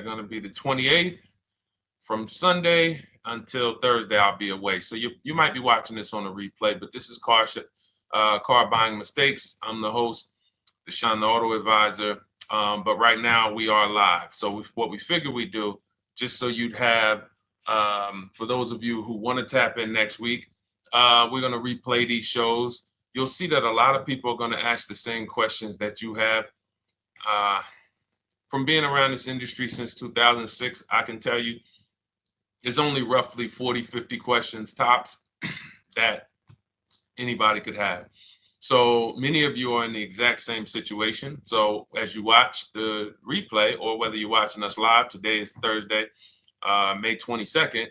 going to be the 28th. From Sunday until Thursday, I'll be away. So you might be watching this on a replay, but this is Car Buying Mistakes. I'm the host, Deshone the Auto Advisor. But right now we are live. So what we figured we'd do, just so you'd have, for those of you who want to tap in next week, we're going to replay these shows. You'll see that a lot of people are going to ask the same questions that you have. From being around this industry since 2006, I can tell you, there's only roughly 40, 50 questions tops that anybody could have. So many of you are in the exact same situation. So as you watch the replay, or whether you're watching us live, today is Thursday, May 22nd,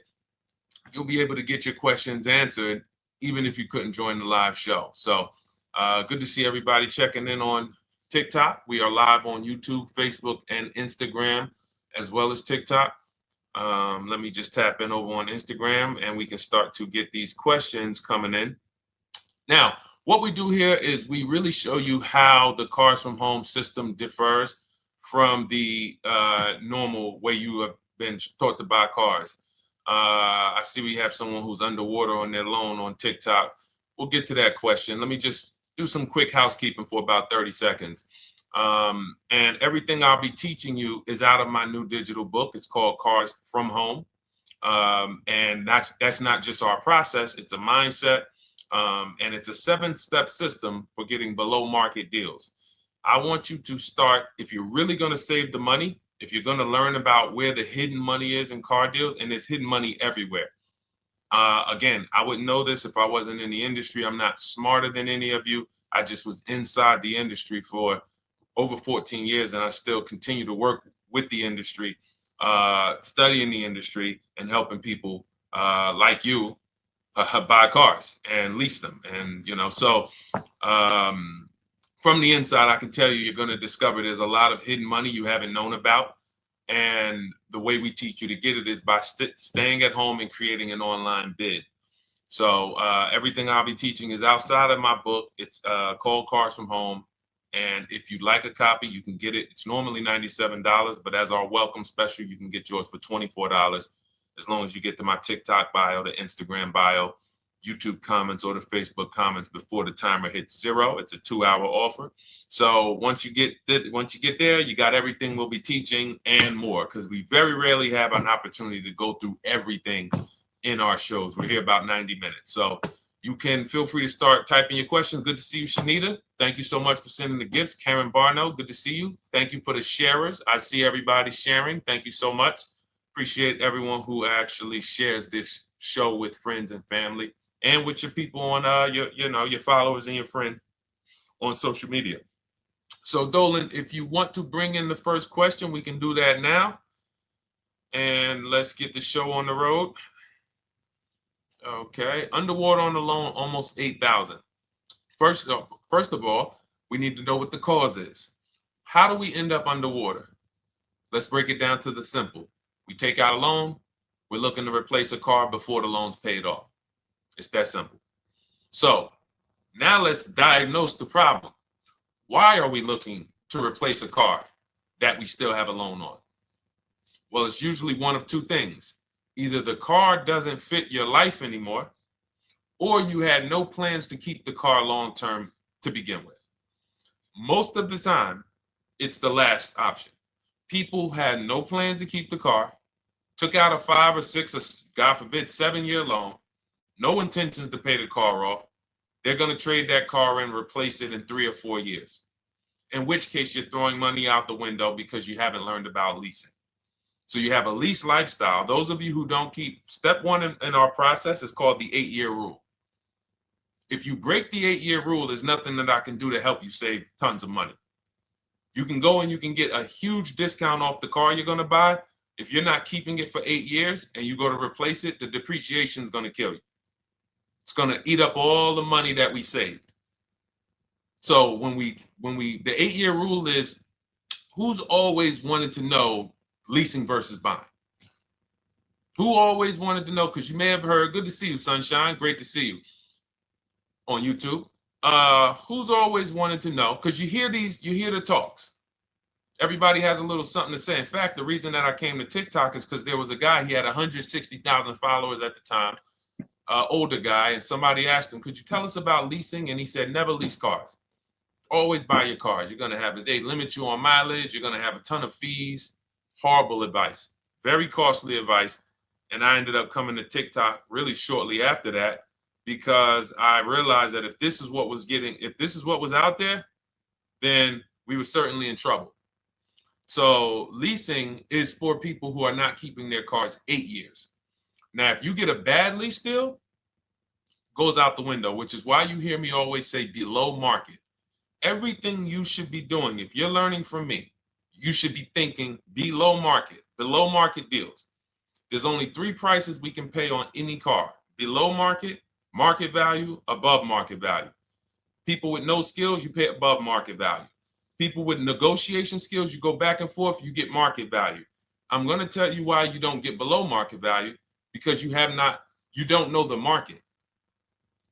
you'll be able to get your questions answered, even if you couldn't join the live show. So good to see everybody checking in on TikTok. We are live on YouTube, Facebook, and Instagram, as well as TikTok. Let me just tap in over on Instagram and we can start to get these questions coming in. Now, what we do here is we really show you how the Cars from Home system differs from the normal way you have been taught to buy cars. I see we have someone who's underwater on their loan on TikTok. We'll get to that question. Let me just do some quick housekeeping for about 30 seconds. And everything I'll be teaching you is out of my new digital book. It's called Cars from Home. And that's not just our process, it's a mindset. And it's a 7-step system for getting below market deals. I want you to start, if you're really going to save the money, if you're going to learn about where the hidden money is in car deals, and there's hidden money everywhere. Again, I wouldn't know this if I wasn't in the industry. I'm not smarter than any of you. I just was inside the industry for over 14 years, and I still continue to work with the industry, studying the industry and helping people like you buy cars and lease them. And, so from the inside, I can tell you, you're going to discover there's a lot of hidden money you haven't known about. And the way we teach you to get it is by staying at home and creating an online bid. So everything I'll be teaching is outside of my book. It's called Cars from Home. And if you'd like a copy, you can get it. It's normally $97, but as our welcome special, you can get yours for $24, as long as you get to my TikTok bio, the Instagram bio, YouTube comments, or the Facebook comments before the timer hits 0. It's a 2-hour offer. So once you get there, you got everything we'll be teaching and more, because we very rarely have an opportunity to go through everything in our shows. We're here about 90 minutes. So you can feel free to start typing your questions. Good to see you, Shanita. Thank you so much for sending the gifts. Karen Barno, good to see you. Thank you for the sharers. I see everybody sharing. Thank you so much. Appreciate everyone who actually shares this show with friends and family, and with your people on your followers and your friends on social media. So Dolan, if you want to bring in the first question, we can do that now. And let's get the show on the road. Okay, underwater on the loan, almost 8,000. First of all, we need to know what the cause is. How do we end up underwater? Let's break it down to the simple. We take out a loan, we're looking to replace a car before the loan's paid off. It's that simple. So now let's diagnose the problem. Why are we looking to replace a car that we still have a loan on? Well, it's usually one of two things. Either the car doesn't fit your life anymore, or you had no plans to keep the car long-term to begin with. Most of the time, it's the last option. People had no plans to keep the car, took out a 5 or 6 or God forbid 7-year loan, no intentions to pay the car off. They're going to trade that car in, replace it in 3 or 4 years. In which case you're throwing money out the window because you haven't learned about leasing. So you have a lease lifestyle. Those of you who don't keep, step 1 in our process is called the 8-year rule. If you break the 8-year rule, there's nothing that I can do to help you save tons of money. You can go and you can get a huge discount off the car you're going to buy. If you're not keeping it for 8 years and you go to replace it, the depreciation is going to kill you. It's going to eat up all the money that we saved. So the 8-year rule is, who's always wanted to know leasing versus buying? Who always wanted to know? Because you may have heard, good to see you, Sunshine. Great to see you on YouTube. Who's always wanted to know? Because you hear the talks. Everybody has a little something to say. In fact, the reason that I came to TikTok is because there was a guy, he had 160,000 followers at the time, older guy, and somebody asked him, could you tell us about leasing? And he said, never lease cars. Always buy your cars. You're going to have they limit you on mileage. You're going to have a ton of fees. Horrible advice. Very costly advice. And I ended up coming to TikTok really shortly after that because I realized that if this is what was out there, then we were certainly in trouble. So leasing is for people who are not keeping their cars 8 years. Now, if you get a bad lease deal, goes out the window, which is why you hear me always say below market. Everything you should be doing, if you're learning from me, you should be thinking below market deals. There's only 3 prices we can pay on any car: below market, market value, above market value. People with no skills, you pay above market value. People with negotiation skills, you go back and forth, you get market value. I'm going to tell you why you don't get below market value, because you don't know the market.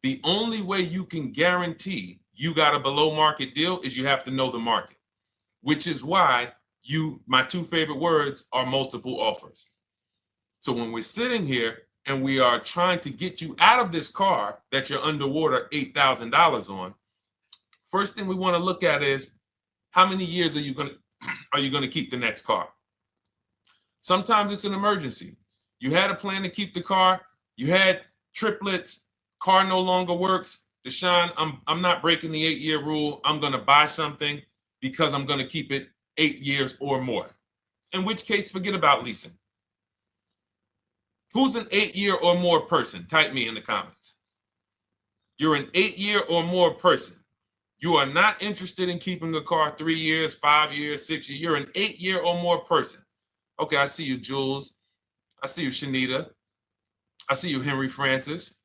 The only way you can guarantee you got a below market deal is you have to know the market, which is why my 2 favorite words are multiple offers. So when we're sitting here and we are trying to get you out of this car that you're underwater $8,000 on, first thing we want to look at is how many years are you going to keep the next car? Sometimes it's an emergency. You had a plan to keep the car, you had triplets, car no longer works. Deshone, I'm not breaking the 8-year rule. I'm going to buy something because I'm going to keep it 8 years or more. In which case, forget about leasing. Who's an 8-year or more person? Type me in the comments. You're an 8-year or more person. You are not interested in keeping a car 3 years, 5 years, 6 years. You're an 8-year or more person. Okay, I see you, Jules. I see you, Shanita. I see you, Henry Francis.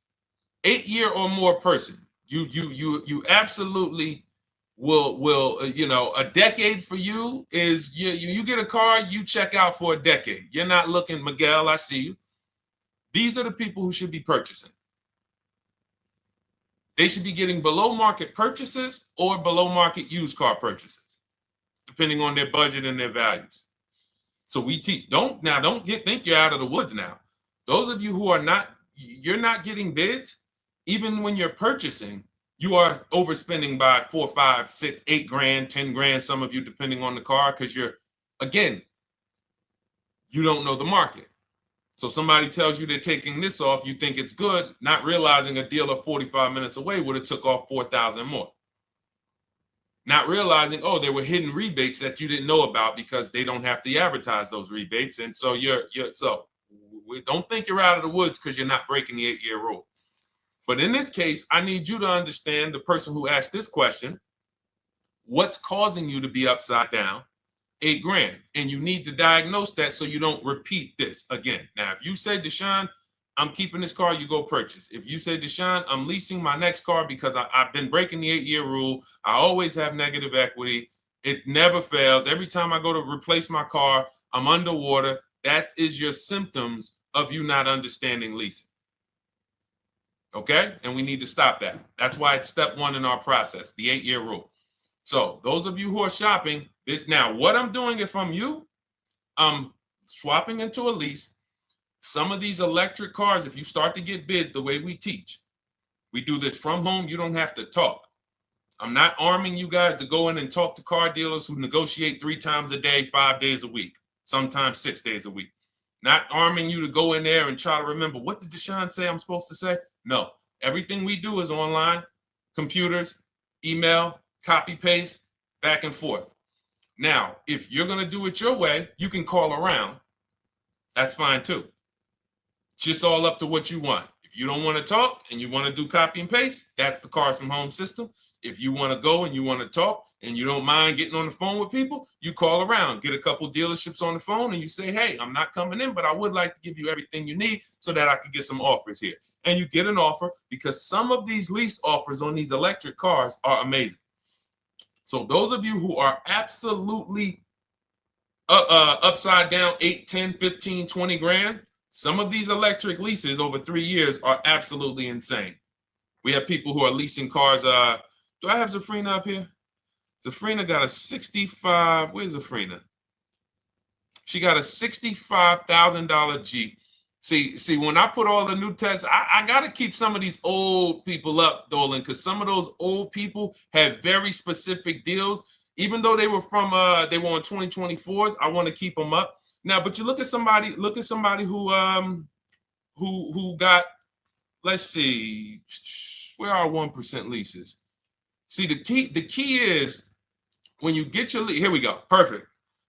8-year or more person. You absolutely will a decade for you is you get a car, you check out for a decade. You're not looking, Miguel, I see you. These are the people who should be purchasing. They should be getting below market purchases or below market used car purchases, depending on their budget and their values. So we teach, think you're out of the woods now. Those of you who you're not getting bids, even when you're purchasing, you are overspending by 4, 5, 6, 8 grand, 10 grand, some of you, depending on the car, because you don't know the market. So somebody tells you they're taking this off, you think it's good, not realizing a dealer 45 minutes away would have took off 4,000 more. Not realizing, there were hidden rebates that you didn't know about because they don't have to advertise those rebates. And so we don't think you're out of the woods because you're not breaking the 8-year rule. But in this case, I need you to understand, the person who asked this question, what's causing you to be upside down 8 grand? And you need to diagnose that so you don't repeat this again. Now, if you say, Deshone, I'm keeping this car, you go purchase. If you say, Deshone, I'm leasing my next car because I've been breaking the 8-year rule, I always have negative equity, it never fails. Every time I go to replace my car, I'm underwater. That is your symptoms of you not understanding leasing. Okay? And we need to stop that. That's why it's step 1 in our process, the 8-year rule. So those of you who are shopping this now, what I'm doing, if I'm you, I'm swapping into a lease. Some of these electric cars, if you start to get bids the way we teach, we do this from home. You don't have to talk. I'm not arming you guys to go in and talk to car dealers who negotiate 3 times a day, 5 days a week, sometimes 6 days a week. Not arming you to go in there and try to remember, what did Deshone say I'm supposed to say? No, everything we do is online, computers, email, copy, paste, back and forth. Now, if you're going to do it your way, you can call around. That's fine too. It's just all up to what you want. If you don't want to talk and you want to do copy and paste, that's the Cars from Home system. If you want to go and you want to talk and you don't mind getting on the phone with people, you call around, get a couple dealerships on the phone, and you say, hey, I'm not coming in, but I would like to give you everything you need so that I can get some offers here. And you get an offer, because some of these lease offers on these electric cars are amazing. So those of you who are absolutely upside down 8, 10, 15, 20 grand, some of these electric leases over 3 years are absolutely insane. We have people who are leasing cars. Do I have Zafrina up here? Zafrina got a 65. Where's Zafrina? She got a $65,000 Jeep. See, when I put all the new tests, I got to keep some of these old people up, Dolan, because some of those old people have very specific deals. Even though they were on 2024s, I want to keep them up. Now, but you look at somebody who got, let's see, where are 1% leases? See, the key is when you get your lease, here we go, perfect.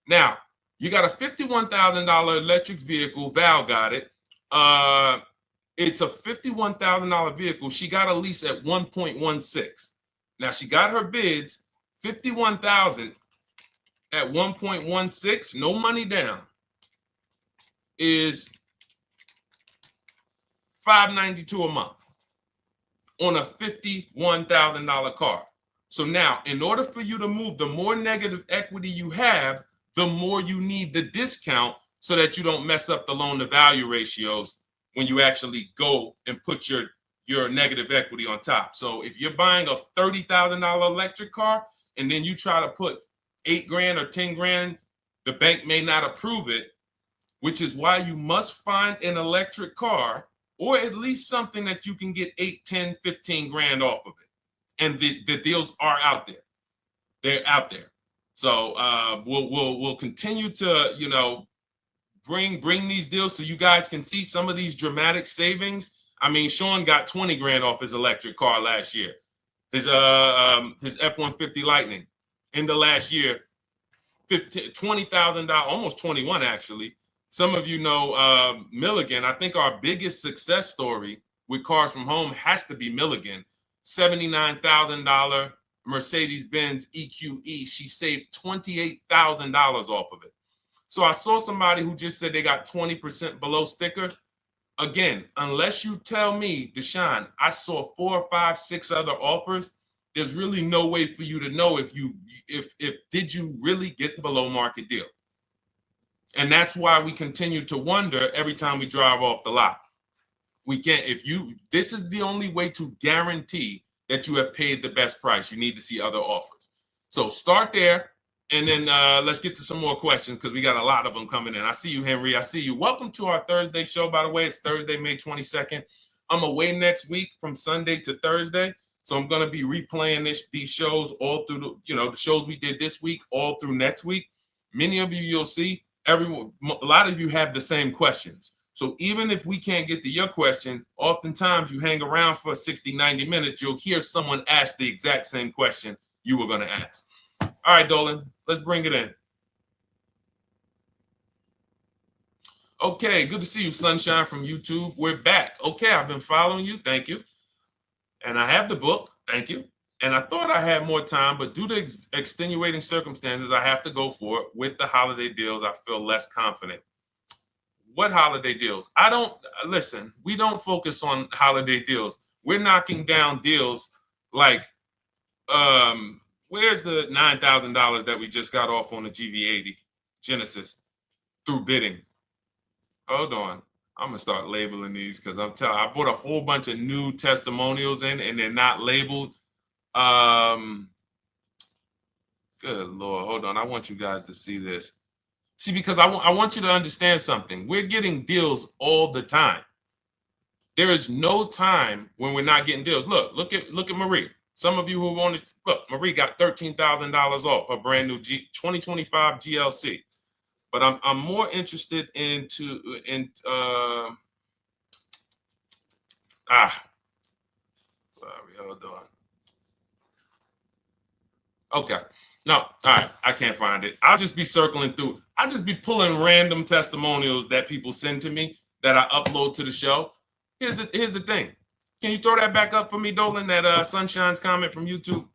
Now, you got a $51,000 electric vehicle, Val got it. It's a $51,000 vehicle. She got a lease at 1.16. Now she got her bids, 51,000 at 1.16, no money down, is $592 a month on a $51,000 car. So now, in order for you to move, the more negative equity you have, the more you need the discount so that you don't mess up the loan to value ratios when you actually go and put your negative equity on top. So if you're buying a $30,000 electric car and then you try to put $8,000 or $10,000, the bank may not approve it, which is why you must find an electric car or at least something that you can get 8, 10, 15 grand off of it. And the deals are out there. They're out there. So we'll continue to, bring these deals so you guys can see some of these dramatic savings. I mean, Sean got 20 grand off his electric car last year. His F-150 Lightning in the last year, $20,000, almost 21 actually. Some of you know Milligan. I think our biggest success story with Cars from Home has to be Milligan. $79,000 Mercedes-Benz EQE. She saved $28,000 off of it. So I saw somebody who just said they got 20% below sticker. Again, unless you tell me, Deshone, I saw 4, 5, 6 other offers, there's really no way for you to know if did you really get the below market deal. And that's why we continue to wonder every time we drive off the lot. We can't, this is the only way to guarantee that you have paid the best price. You need to see other offers. So start there. And then let's get to some more questions because we got a lot of them coming in. I see you, Henry. I see you. Welcome to our Thursday show, by the way. It's Thursday, May 22nd. I'm away next week from Sunday to Thursday. So I'm going to be replaying these shows all through, the shows we did this week, all through next week. Many of you, you'll see, a lot of you have the same questions. So even if we can't get to your question, oftentimes you hang around for 60, 90 minutes, you'll hear someone ask the exact same question you were going to ask. All right, Dolan, let's bring it in. Okay, good to see you, Sunshine from YouTube. We're back. Okay, I've been following you. Thank you. And I have the book. Thank you. And I thought I had more time, but due to extenuating circumstances, I have to go for it. With the holiday deals, I feel less confident. What holiday deals? Listen, we don't focus on holiday deals. We're knocking down deals like, where's the $9,000 that we just got off on the GV80 Genesis through bidding? Hold on. I'm going to start labeling these because I bought a whole bunch of new testimonials in and they're not labeled. Good Lord. Hold on. I want you guys to see this. See, because I want you to understand something. We're getting deals all the time. There is no time when we're not getting deals. Look at Marie. Some of you who want to look, Marie got $13,000 off her brand new 2025 GLC. But I'm more interested sorry, hold on. Okay. No, all right, I can't find it. I'll just be circling through. I'll just be pulling random testimonials that people send to me that I upload to the show. Here's the thing. Can you throw that back up for me, Dolan, that Sunshine's comment from YouTube?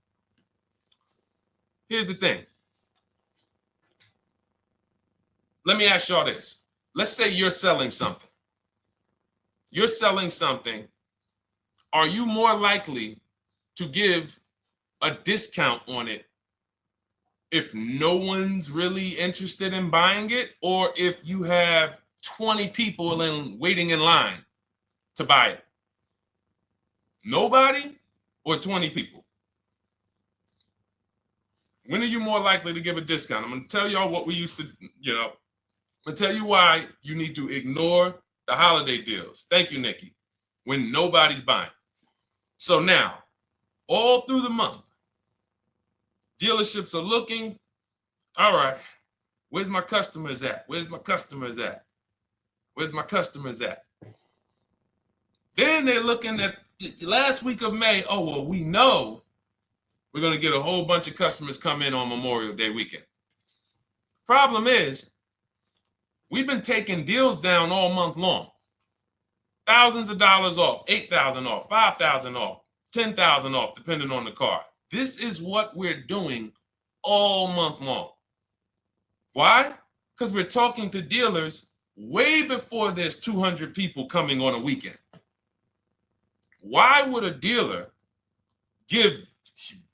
Here's the thing. Let me ask y'all this. Let's say you're selling something. You're selling something. Are you more likely to give a discount on it if no one's really interested in buying it, or if you have 20 people waiting in line to buy it? Nobody or 20 people? When are you more likely to give a discount? I'm going to tell y'all what we used to, I'm going to tell you why you need to ignore the holiday deals. Thank you, Nikki. When nobody's buying. So now, all through the month, dealerships are looking, all right, where's my customers at? Where's my customers at? Where's my customers at? Then they're looking at the last week of May. Oh, well, we know we're going to get a whole bunch of customers come in on Memorial Day weekend. Problem is, we've been taking deals down all month long. Thousands of dollars off, 8,000 off, 5,000 off, 10,000 off, depending on the car. This is what we're doing all month long. Why? Because we're talking to dealers way before there's 200 people coming on a weekend. Why would a dealer give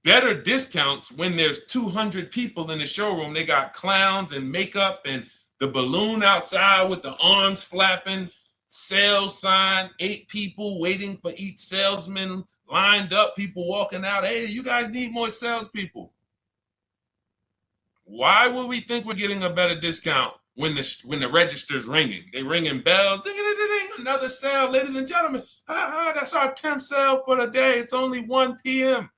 better discounts when there's 200 people in the showroom? They got clowns and makeup and the balloon outside with the arms flapping, sales sign, 8 people waiting for each salesman lined up, people walking out. Hey, you guys need more salespeople. Why would we think we're getting a better discount when the register's ringing? They ringing bells, ding, ding, ding, ding, another sale, ladies and gentlemen. That's our 10th sale for the day. It's only 1 p.m.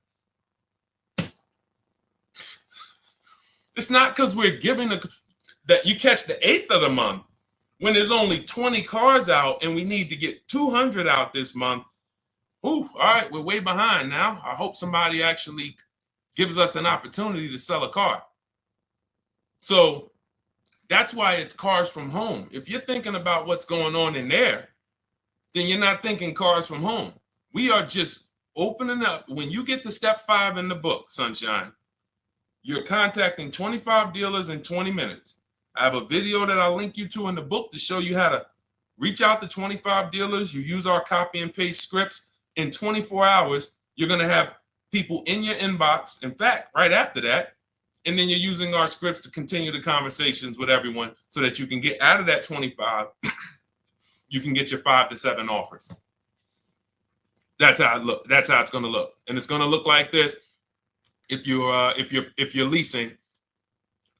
It's not because we're giving that you catch the 8th of the month when there's only 20 cars out and we need to get 200 out this month. Ooh, all right, we're way behind now. I hope somebody actually gives us an opportunity to sell a car. So that's why it's cars from home. If you're thinking about what's going on in there, then you're not thinking cars from home. We are just opening up. When you get to step 5 in the book, Sunshine, you're contacting 25 dealers in 20 minutes. I have a video that I'll link you to in the book to show you how to reach out to 25 dealers. You use our copy and paste scripts. In 24 hours, you're going to have people in your inbox. In fact, right after that, and then you're using our scripts to continue the conversations with everyone so that you can get out of that 25, you can get your 5 to 7 offers. That's how it look. That's how it's going to look. And it's going to look like this. If you're leasing,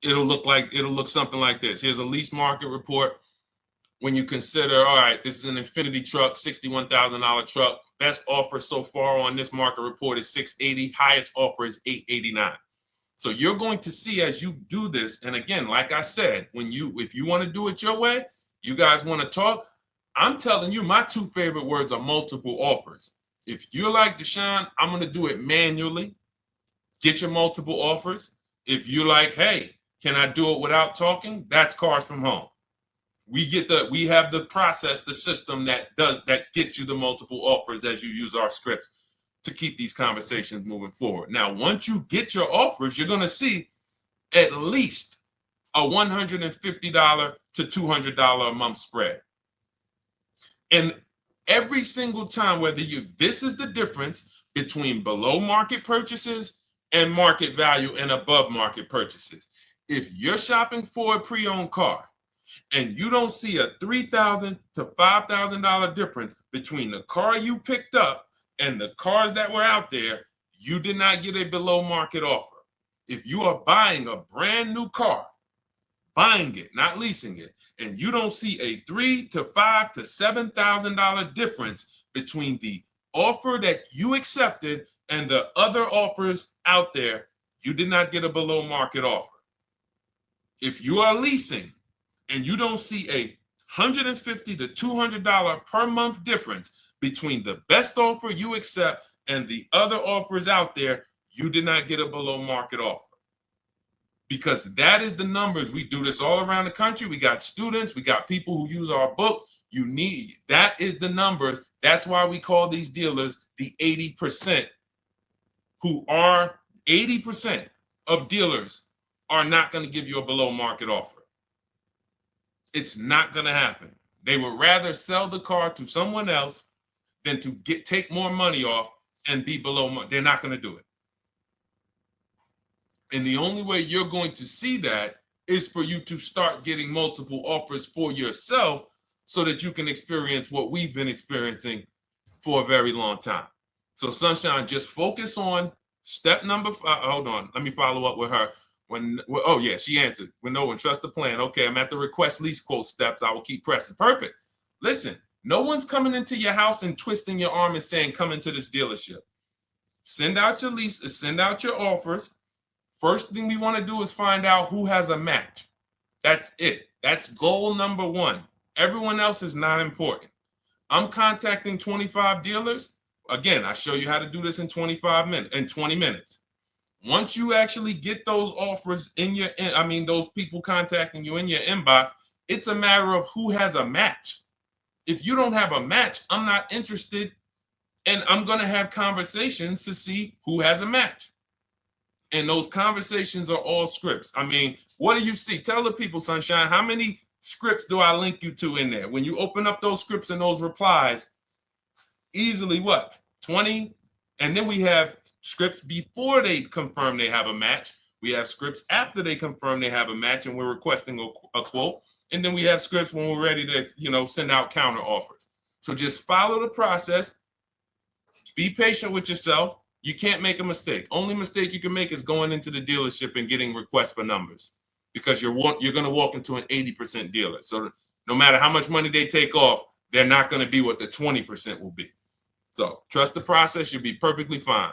it'll look something like this. Here's a lease market report. When you consider, all right, this is an Infinity truck, $61,000 truck. Best offer so far on this market report is $680. Highest offer is $889. So you're going to see as you do this, and again, like I said, if you want to do it your way, you guys want to talk, I'm telling you, my 2 favorite words are multiple offers. If you're like Deshone, I'm going to do it manually. Get your multiple offers. If you're like, hey, can I do it without talking? That's cars from home. We have the process, the system that gets you the multiple offers as you use our scripts to keep these conversations moving forward. Now, once you get your offers, you're going to see at least a $150 to $200 a month spread. And every single time, this is the difference between below market purchases and market value and above market purchases. If you're shopping for a pre-owned car and you don't see a $3,000 to $5,000 difference between the car you picked up and the cars that were out there, you did not get a below market offer. If you are buying a brand new car, buying it, not leasing it, and you don't see a $3,000 to $5,000 to $7,000 difference between the offer that you accepted and the other offers out there, you did not get a below market offer. If you are leasing and you don't see a $150 to $200 per month difference between the best offer you accept and the other offers out there, you did not get a below market offer. Because that is the numbers. We do this all around the country. We got students, we got people who use our books. That is the numbers. That's why we call these dealers the 80%, who are 80% of dealers are not going to give you a below market offer. It's not going to happen. They would rather sell the car to someone else than to take more money off and be below market. They're not going to do it. And the only way you're going to see that is for you to start getting multiple offers for yourself so that you can experience what we've been experiencing for a very long time. So Sunshine, just focus on Step number 5. Hold on. Let me follow up with her. Oh yeah, she answered. When trust the plan. Okay, I'm at the request lease quote steps. I will keep pressing. Perfect. Listen, no one's coming into your house and twisting your arm and saying, come into this dealership. Send out your lease, send out your offers. First thing we want to do is find out who has a match. That's it. That's goal number 1. Everyone else is not important. I'm contacting 25 dealers. Again, I show you how to do this in 20 minutes. Once you actually get those offers those people contacting you in your inbox, it's a matter of who has a match. If you don't have a match, I'm not interested, and I'm going to have conversations to see who has a match. And those conversations are all scripts. I mean, what do you see? Tell the people, Sunshine, how many scripts do I link you to in there? When you open up those scripts and those replies, easily what? 20? And then we have scripts before they confirm they have a match. We have scripts after they confirm they have a match and we're requesting a quote. And then we have scripts when we're ready to, send out counter offers. So just follow the process. Be patient with yourself. You can't make a mistake. Only mistake you can make is going into the dealership and getting requests for numbers, because you're going to walk into an 80% dealer. So no matter how much money they take off, they're not going to be what the 20% will be. So trust the process. You'll be perfectly fine.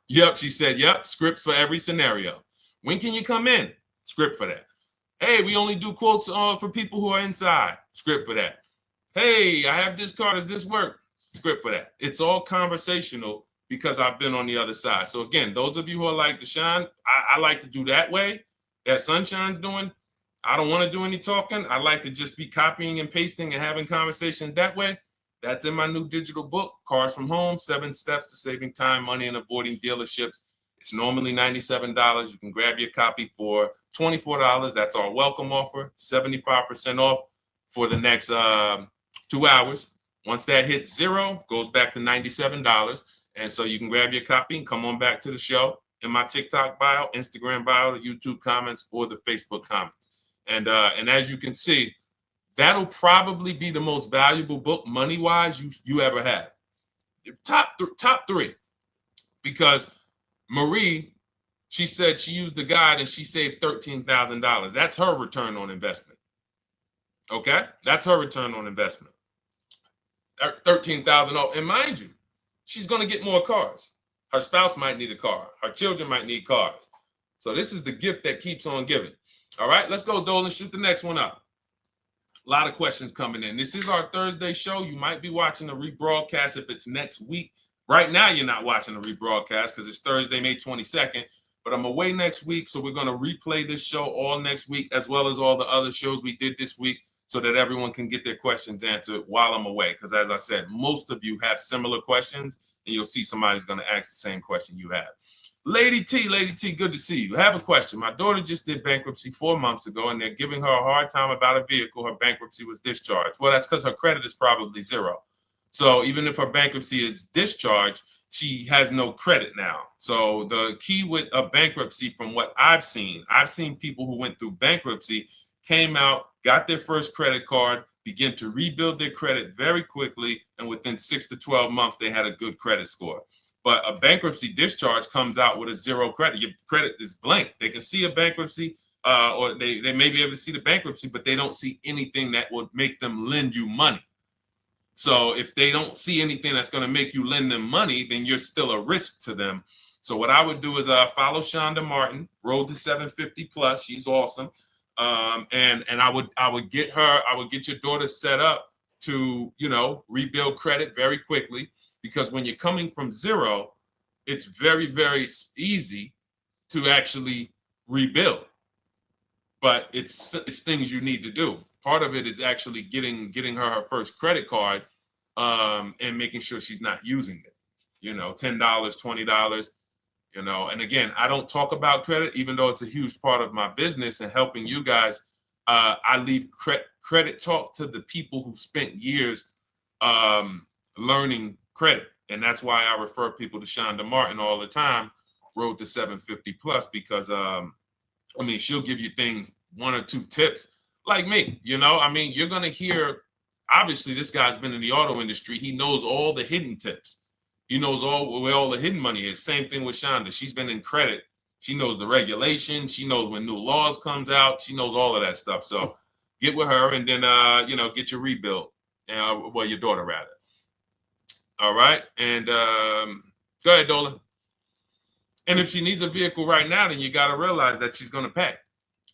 Yep, she said, yep, scripts for every scenario. When can you come in? Script for that. Hey, we only do quotes for people who are inside. Script for that. Hey, I have this car. Does this work? Script for that. It's all conversational because I've been on the other side. So again, those of you who are like Deshone, I like to do that way, that Sunshine's doing. I don't want to do any talking. I like to just be copying and pasting and having conversations that way. That's in my new digital book, Cars from Home, 7 Steps to Saving Time, Money, and Avoiding Dealerships. It's normally $97. You can grab your copy for $24. That's our welcome offer, 75% off for the next 2 hours. Once that hits 0, goes back to $97. And so you can grab your copy and come on back to the show in my TikTok bio, Instagram bio, the YouTube comments, or the Facebook comments. And as you can see, that'll probably be the most valuable book money-wise you ever had. Top 3. Because Marie, she said she used the guide and she saved $13,000. That's her return on investment. Okay? That's her return on investment. $13,000. And mind you, she's going to get more cars. Her spouse might need a car. Her children might need cars. So this is the gift that keeps on giving. All right, let's go, Dolan. Shoot the next one up. A lot of questions coming in. This is our Thursday show. You might be watching the rebroadcast if it's next week. Right now, you're not watching the rebroadcast because it's Thursday, May 22nd. But I'm away next week, so we're going to replay this show all next week, as well as all the other shows we did this week, so that everyone can get their questions answered while I'm away. Because as I said, most of you have similar questions, and you'll see somebody's going to ask the same question you have. Lady T, good to see you. I have a question. My daughter just did bankruptcy 4 months ago, and they're giving her a hard time about a vehicle. Her bankruptcy was discharged. Well, that's because her credit is probably 0. So even if her bankruptcy is discharged, she has no credit now. So the key with a bankruptcy, from what I've seen people who went through bankruptcy, came out, got their first credit card, began to rebuild their credit very quickly, and within 6 to 12 months, they had a good credit score. But a bankruptcy discharge comes out with a 0 credit. Your credit is blank. They can see a bankruptcy, or they may be able to see the bankruptcy, but they don't see anything that would make them lend you money. So if they don't see anything that's going to make you lend them money, then you're still a risk to them. So what I would do is follow Shonda Martin, Road to 750 Plus. She's awesome. And I would get your daughter set up to, rebuild credit very quickly, because when you're coming from 0, it's very, very easy to actually rebuild. But it's things you need to do. Part of it is actually getting her first credit card, and making sure she's not using it. $10, $20. And again, I don't talk about credit, even though it's a huge part of my business and helping you guys. I leave credit talk to the people who spent years learning credit. And that's why I refer people to Shonda Martin all the time, Road to 750 Plus, because she'll give you things, 1 or 2 tips, like me. You're going to hear, obviously, this guy's been in the auto industry. He knows all the hidden tips, He knows where all the hidden money is. Same thing with Shonda. She's been in credit. She knows the regulation. She knows when new laws comes out. She knows all of that stuff. So get with her and then, get your rebuild. Well, your daughter rather. All right. And go ahead, Dolan. And if she needs a vehicle right now, then you got to realize that she's going to pay.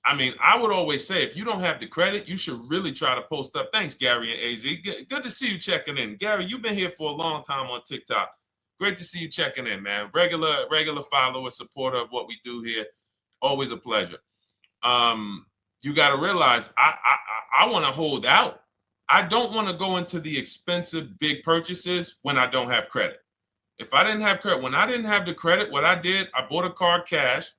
I mean, I would always say if you don't have the credit, you should really try to post up. Thanks, Gary and AZ. Good to see you checking in. Gary, you've been here for a long time on TikTok. Great to see you checking in, man. Regular follower, supporter of what we do here. Always a pleasure. You got to realize I want to hold out. I don't want to go into the expensive big purchases when I don't have credit. If I didn't have credit, when I didn't have the credit, what I did, I bought a car cash,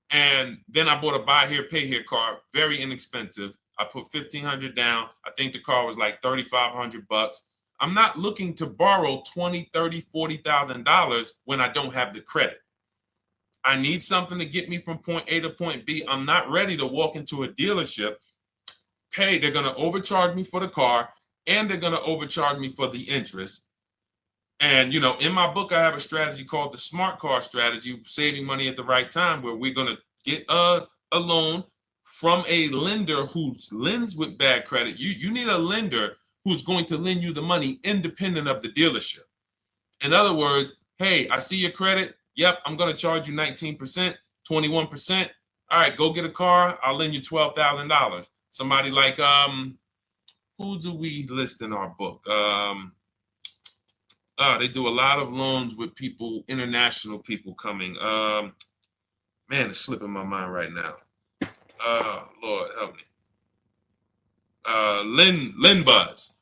and then I bought a buy here, pay here card, very inexpensive. I put $1,500 down. I think the car was like $3,500. I'm not looking to borrow $20,000, $30,000, $40,000 when I don't have the credit. I need something to get me from point A to point B. I'm not ready to walk into a dealership, pay. They're going to overcharge me for the car, and they're going to overcharge me for the interest. And, in my book, I have a strategy called the smart car strategy, saving money at the right time, where we're going to get a loan from a lender who lends with bad credit. You need a lender who's going to lend you the money independent of the dealership. In other words, hey, I see your credit. Yep, I'm going to charge you 19%, 21%. All right, go get a car. I'll lend you $12,000. Somebody like, who do we list in our book? They do a lot of loans with people, international people coming. Man, it's slipping my mind right now. Lord help me. Linbuzz.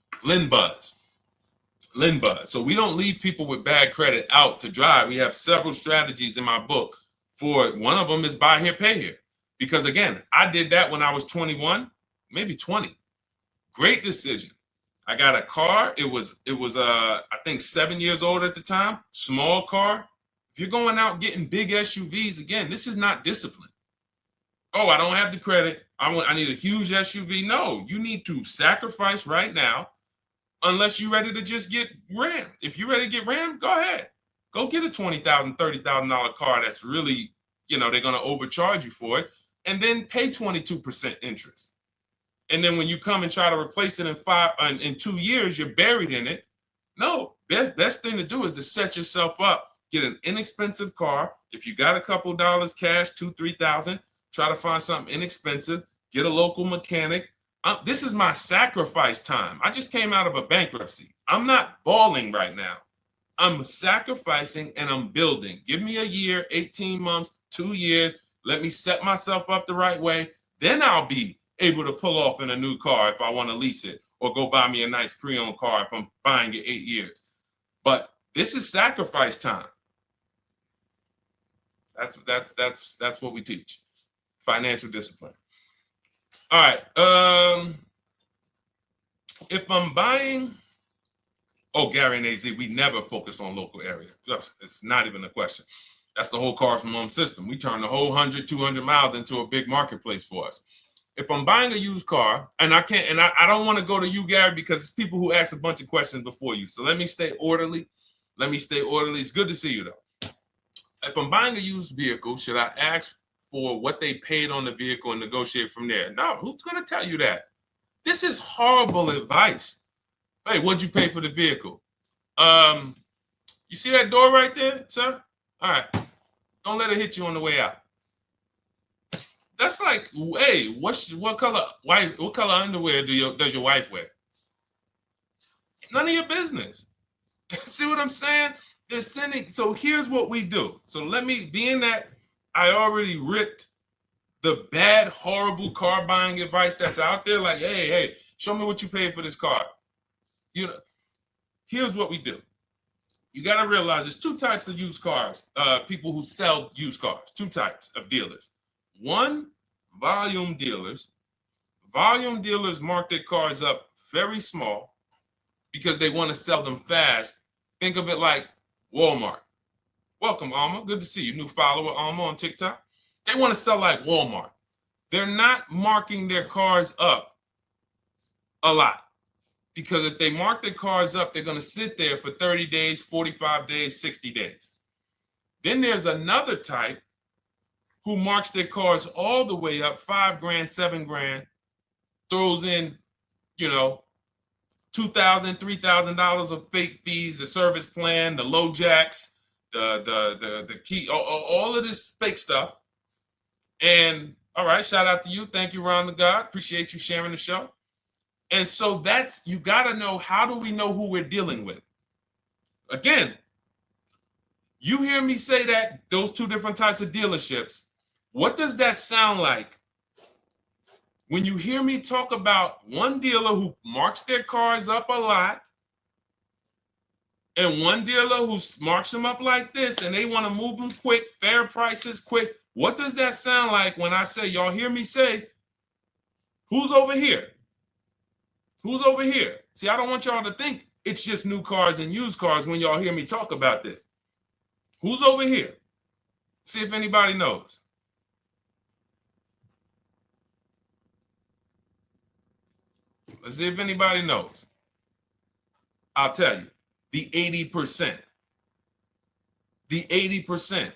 So we don't leave people with bad credit out to dry. We have several strategies in my book for it. One of them is buy here, pay here. Because again, I did that when I was 21, maybe 20. Great decision. I got a car. It was I think 7 years old at the time. Small car. If you're going out getting big SUVs, again, this is not discipline. Oh, I don't have the credit. I need a huge SUV. No, you need to sacrifice right now, unless you're ready to just get rammed. If you're ready to get rammed, go ahead. Go get a $20,000, $30,000 car that's really, they're going to overcharge you for it, and then pay 22% interest. And then when you come and try to replace it in 2 years, you're buried in it. No, best thing to do is to set yourself up. Get an inexpensive car. If you got a couple dollars cash, $2,000, $3,000, try to find something inexpensive. Get a local mechanic. This is my sacrifice time. I just came out of a bankruptcy. I'm not balling right now. I'm sacrificing and I'm building. Give me a year, 18 months, 2 years. Let me set myself up the right way. Then I'll be able to pull off in a new car if I want to lease it, or go buy me a nice pre-owned car if I'm buying it 8 years. But this is sacrifice time. That's what we teach. Financial discipline. All right. If I'm buying, Gary and AZ, we never focus on local area. It's not even a question. That's the whole car from home system. We turn the whole 100, 200 miles into a big marketplace for us. If I'm buying a used car, and I can't, and I don't want to go to you, Gary, because it's people who ask a bunch of questions before you. So let me stay orderly. It's good to see you, though. If I'm buying a used vehicle, should I ask for what they paid on the vehicle and negotiate from there? No, who's going to tell you that? This is horrible advice. Hey, what'd you pay for the vehicle? You see that door right there, sir? All right. Don't let it hit you on the way out. That's like, hey, what color underwear does your wife wear? None of your business. See what I'm saying? They're sending. So here's what we do. So let me, being that I already ripped the bad, horrible car buying advice that's out there, like, hey, show me what you paid for this car. Here's what we do. You got to realize there's two types of used cars, people who sell used cars, two types of dealers. One, volume dealers. Volume dealers mark their cars up very small because they want to sell them fast. Think of it like Walmart. Welcome, Alma. Good to see you. New follower, Alma, on TikTok. They want to sell like Walmart. They're not marking their cars up a lot. Because if they mark their cars up, they're going to sit there for 30 days, 45 days, 60 days. Then there's another type who marks their cars all the way up, 5 grand, 7 grand, throws in, you know, $2,000, $3,000 of fake fees, the service plan, the low jacks, the key, all of this fake stuff. And all right, shout out to you. Thank you, Ron the God. Appreciate you sharing the show. And so that's, you got to know, how do we know who we're dealing with? Again, you hear me say that, those two different types of dealerships. What does that sound like when you hear me talk about one dealer who marks their cars up a lot and one dealer who marks them up like this and they want to move them quick, fair prices, quick? What does that sound like when I say, y'all hear me say, who's over here? Who's over here? See, I don't want y'all to think it's just new cars and used cars when y'all hear me talk about this. Who's over here? See if anybody knows. Let's see if anybody knows. I'll tell you, the 80%. The 80%.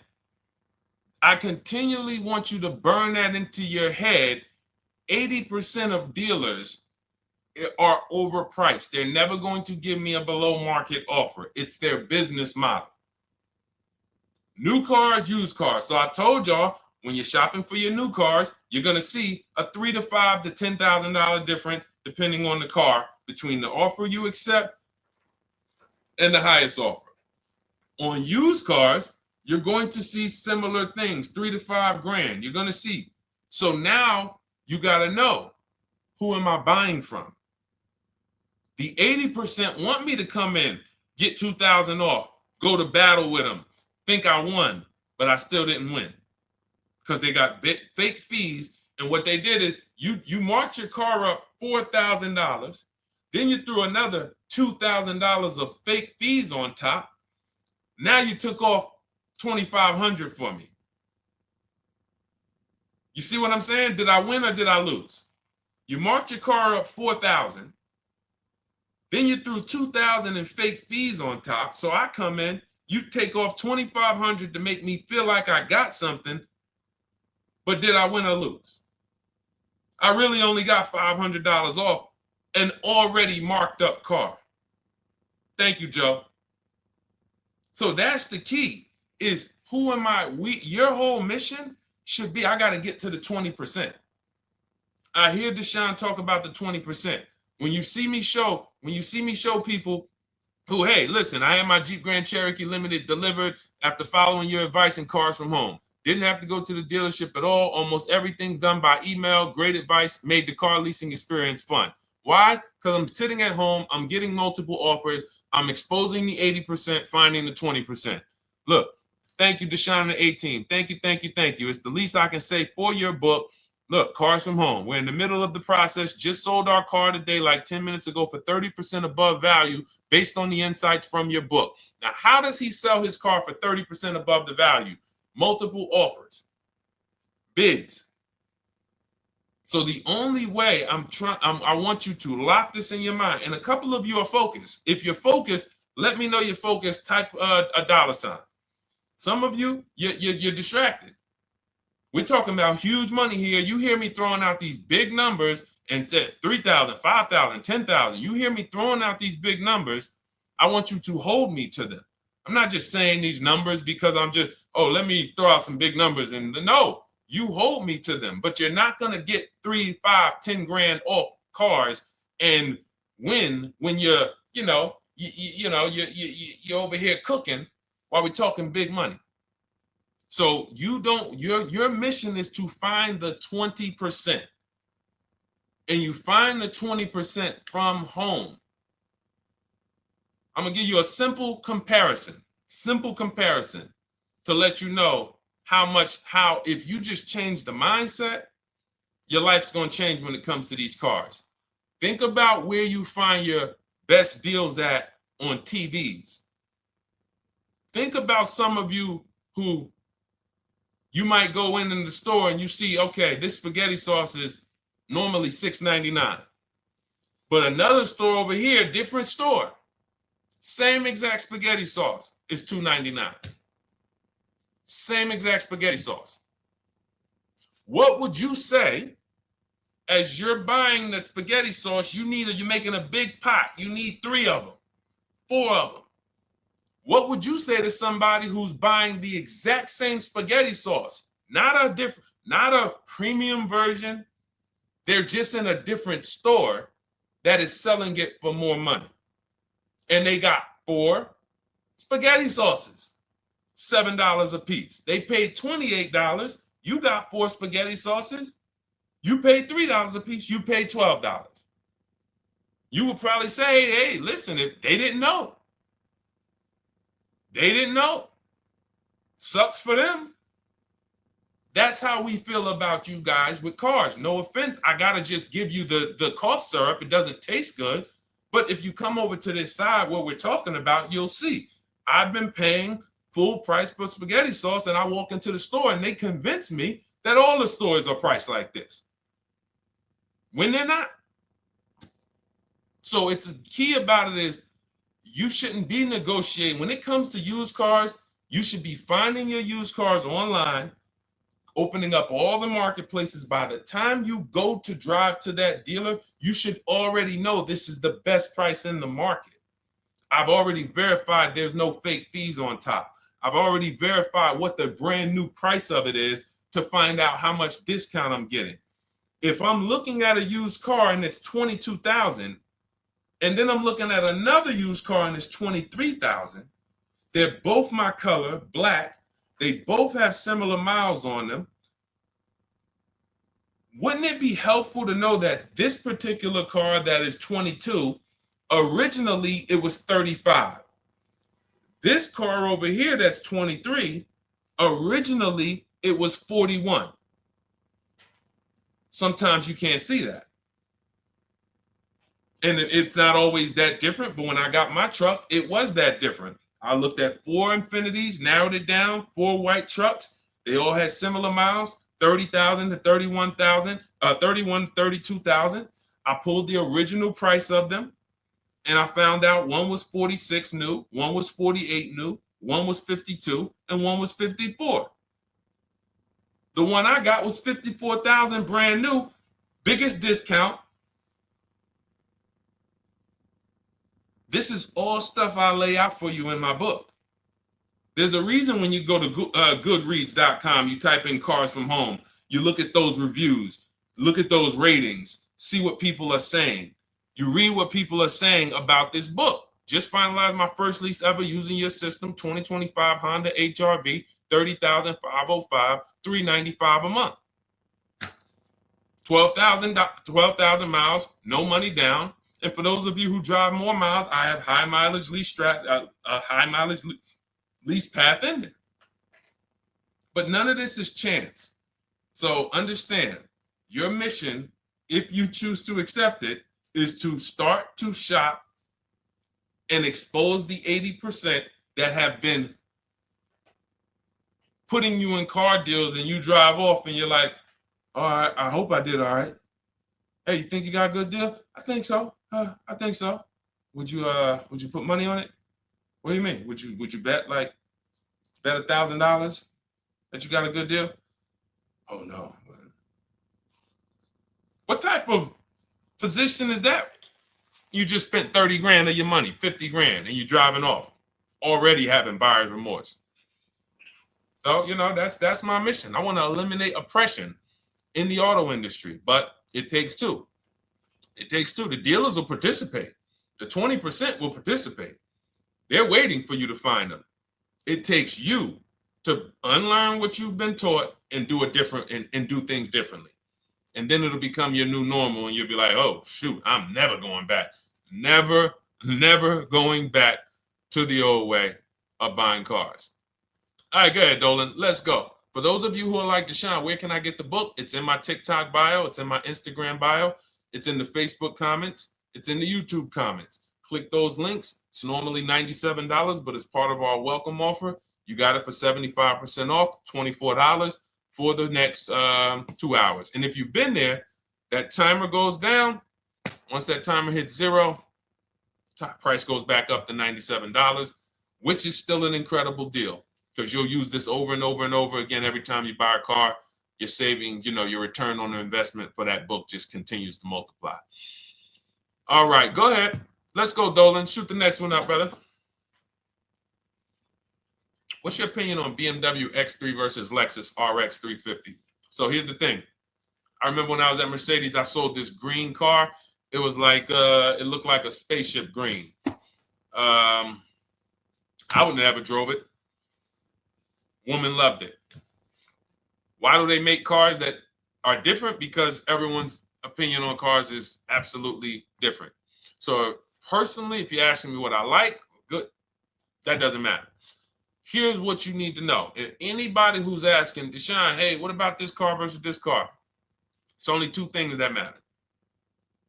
I continually want you to burn that into your head. 80% of dealers are overpriced. They're never going to give me a below market offer. It's their business model. New cars, used cars. So I told y'all, when you're shopping for your new cars, you're going to see a $3,000 to $5,000 to $10,000 difference, depending on the car, between the offer you accept and the highest offer. On used cars, you're going to see similar things, 3 to 5 grand. You're going to see. So now you got to know, who am I buying from? The 80% want me to come in, get 2,000 off, go to battle with them, think I won, but I still didn't win because they got fake fees. And what they did is you marked your car up $4,000, then you threw another $2,000 of fake fees on top. Now you took off $2,500 for me. You see what I'm saying? Did I win or did I lose? You marked your car up $4,000. Then you threw $2,000 in fake fees on top. So I come in, you take off $2,500 to make me feel like I got something. But did I win or lose? I really only got $500 off an already marked up car. Thank you, Joe. So that's the key, is who am I? Your whole mission should be, I got to get to the 20%. I hear Deshone talk about the 20%. When you see me show people who, hey, listen, I had my Jeep Grand Cherokee Limited delivered after following your advice and cars from home. Didn't have to go to the dealership at all. Almost everything done by email. Great advice. Made the car leasing experience fun. Why? Because I'm sitting at home. I'm getting multiple offers. I'm exposing the 80%, finding the 20%. Look, thank you, Deshone the 18. Thank you, thank you, thank you. It's the least I can say for your book. Look, cars from home. We're in the middle of the process. Just sold our car today, like 10 minutes ago, for 30% above value based on the insights from your book. Now, how does he sell his car for 30% above the value? Multiple offers, bids. So the only way I want you to lock this in your mind. And a couple of you are focused. If you're focused, let me know you're focused. Type a $sign. Some of you, you're distracted. We're talking about huge money here. You hear me throwing out these big numbers and said 3,000, 5,000, 10,000. You hear me throwing out these big numbers. I want you to hold me to them. I'm not just saying these numbers because I'm just, let me throw out some big numbers. And no, you hold me to them, but you're not going to get 3, 5, 10 grand off cars and win when you're over here cooking while we're talking big money. So your mission is to find the 20%. And you find the 20% from home. I'm going to give you a simple comparison to let you know how if you just change the mindset, your life's going to change when it comes to these cars. Think about where you find your best deals at on TVs. Think about some of you who you might go in the store and you see, okay, this spaghetti sauce is normally $6.99. But another store over here, different store, same exact spaghetti sauce is $2.99. Same exact spaghetti sauce. What would you say as you're buying the spaghetti sauce? You're making a big pot. You need 3 of them, 4 of them. What would you say to somebody who's buying the exact same spaghetti sauce? Not a premium version. They're just in a different store that is selling it for more money. And they got 4 spaghetti sauces, $7 a piece. They paid $28. You got 4 spaghetti sauces. You paid $3 a piece. You paid $12. You would probably say, hey, listen, if they didn't know. They didn't know. Sucks for them. That's how we feel about you guys with cars. No offense. I got to just give you the cough syrup. It doesn't taste good. But if you come over to this side where we're talking about, you'll see. I've been paying full price for spaghetti sauce, and I walk into the store and they convince me that all the stores are priced like this, when they're not. So it's the key about it is you shouldn't be negotiating. When it comes to used cars, you should be finding your used cars online, opening up all the marketplaces. By the time you go to drive to that dealer, you should already know this is the best price in the market. I've already verified there's no fake fees on top. I've already verified what the brand new price of it is to find out how much discount I'm getting. If I'm looking at a used car and it's $22,000, and then I'm looking at another used car and it's $23,000, they're both my color, black. They both have similar miles on them. Wouldn't it be helpful to know that this particular car that is 22, originally it was 35. This car over here that's 23, originally it was 41. Sometimes you can't see that. And it's not always that different, but when I got my truck, it was that different. I looked at 4 Infinities, narrowed it down, 4 white trucks. They all had similar miles, 30,000 to 31,000, 31 to 32,000. I pulled the original price of them, and I found out one was 46 new, one was 48 new, one was 52, and one was 54. The one I got was 54,000 brand new, biggest discount. This is all stuff I lay out for you in my book. There's a reason when you go to Goodreads.com, you type in cars from home, you look at those reviews, look at those ratings, see what people are saying. You read what people are saying about this book. Just finalized my first lease ever using your system, 2025 Honda HR-V, 30,505, $395 a month. 12,000 miles, no money down. And for those of you who drive more miles, I have high mileage lease lease path in there. But none of this is chance. So understand, your mission, if you choose to accept it, is to start to shop and expose the 80% that have been putting you in car deals, and you drive off and you're like, all right, I hope I did all right. Hey, you think you got a good deal? I think so. I think so. Would you put money on it? What do you mean? Would you bet $1,000 that you got a good deal? Oh no. What type of position is that? You just spent 30 grand of your money, 50 grand, and you're driving off, already having buyer's remorse. So, that's my mission. I want to eliminate oppression in the auto industry, but it takes two. It takes two. The dealers will participate. The 20% will participate. They're waiting for you to find them. It takes you to unlearn what you've been taught and do it different and do things differently. And then it'll become your new normal, and you'll be like, oh, shoot, I'm never going back. Never going back to the old way of buying cars. All right, go ahead, Dolan. Let's go. For those of you who are like Deshone, where can I get the book? It's in my TikTok bio. It's in my Instagram bio. It's in the Facebook comments. It's in the YouTube comments. Click those links. It's normally $97, but it's part of our welcome offer. You got it for 75% off, $24 for the next 2 hours. And if you've been there, that timer goes down. Once that timer hits 0, top price goes back up to $97, which is still an incredible deal because you'll use this over and over and over again. Every time you buy a car, you're saving, your return on the investment for that book just continues to multiply. All right, go ahead. Let's go, Dolan. Shoot the next one up, brother. What's your opinion on BMW X3 versus Lexus RX 350? So here's the thing. I remember when I was at Mercedes, I sold this green car. It was like, it looked like a spaceship green. I would never drove it. Woman loved it. Why do they make cars that are different? Because everyone's opinion on cars is absolutely different. So personally, if you're asking me what I like, good, that doesn't matter. Here's what you need to know. If anybody who's asking, Deshone, hey, what about this car versus this car? It's only two things that matter.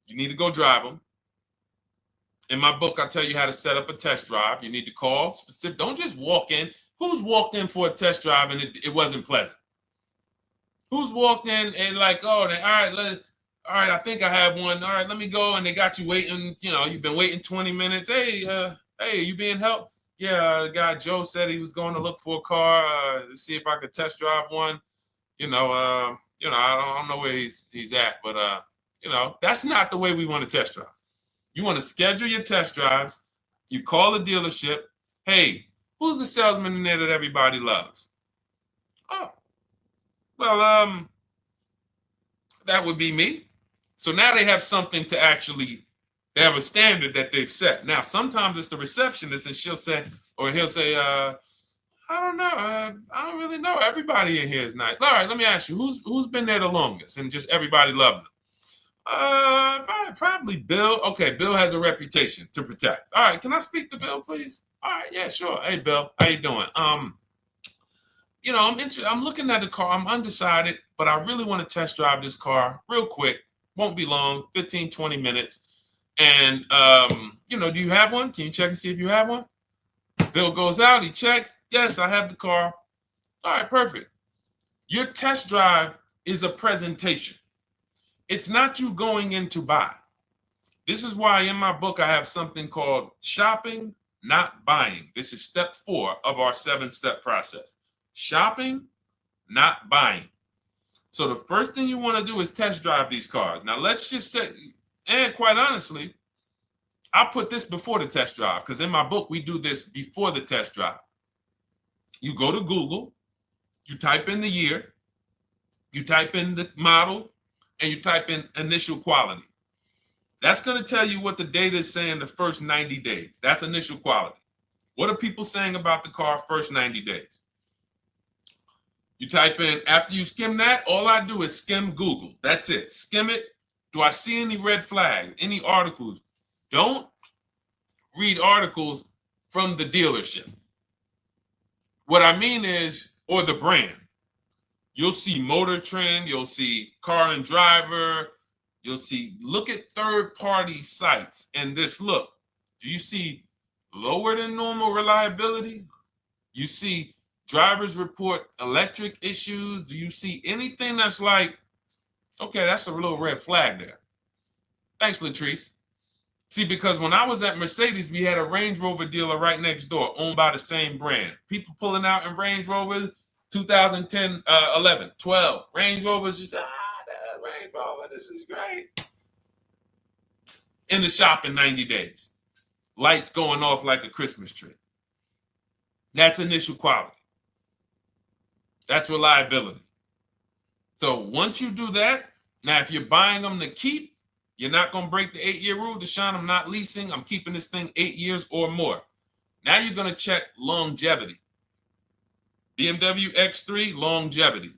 You need to go drive them. In my book, I tell you how to set up a test drive. You need to call specific. Don't just walk in. Who's walked in for a test drive and it wasn't pleasant? Who's walked in and like, oh, all right, I think I have one. All right, let me go. And they got you waiting. You've been waiting 20 minutes. Hey, you being helped? Yeah, the guy Joe said he was going to look for a car to see if I could test drive one. I don't know where he's at, but that's not the way we want to test drive. You want to schedule your test drives. You call the dealership. Hey, who's the salesman in there that everybody loves? Oh, well, that would be me. So now they have something to actually, they have a standard that they've set. Now, sometimes it's the receptionist and he'll say, I don't know. I don't really know. Everybody in here is nice. All right, let me ask you, who's been there the longest? And just everybody loves them. Probably Bill. Okay, Bill has a reputation to protect. All right, can I speak to Bill, please? All right, yeah, sure. Hey, Bill, how you doing? I'm looking at the car. I'm undecided, but I really want to test drive this car real quick. Won't be long, 15, 20 minutes. And do you have one? Can you check and see if you have one? Bill goes out, he checks. Yes, I have the car. All right, perfect. Your test drive is a presentation. It's not you going in to buy. This is why in my book I have something called shopping, not buying. This is step 4 of our 7-step process. Shopping, not buying. So the first thing you want to do is test drive these cars. Now let's just say, and quite honestly, I put this before the test drive because in my book we do this before the test drive. You go to Google, you type in the year, you type in the model, and you type in initial quality. That's going to tell you what the data is saying the first 90 days. That's initial quality. What are people saying about the car first 90 days? You type in, after you skim that, all I do is skim Google. That's it. Skim it. Do I see any red flags, any articles? Don't read articles from the dealership. What I mean is, or the brand. You'll see Motor Trend, you'll see Car and Driver, look at third-party sites and just look. Do you see lower than normal reliability? You see drivers report electric issues? Do you see anything that's like, okay, that's a little red flag there? Thanks, Latrice. See, because when I was at Mercedes, we had a Range Rover dealer right next door owned by the same brand. People pulling out in Range Rovers, 2010, 11, 12. Range Rovers, just, that Range Rover, this is great. In the shop in 90 days. Lights going off like a Christmas tree. That's initial quality. That's reliability. So once you do that, now if you're buying them to keep, you're not going to break the 8-year rule. Deshone, I'm not leasing. I'm keeping this thing 8 years or more. Now you're going to check longevity. BMW X3, longevity.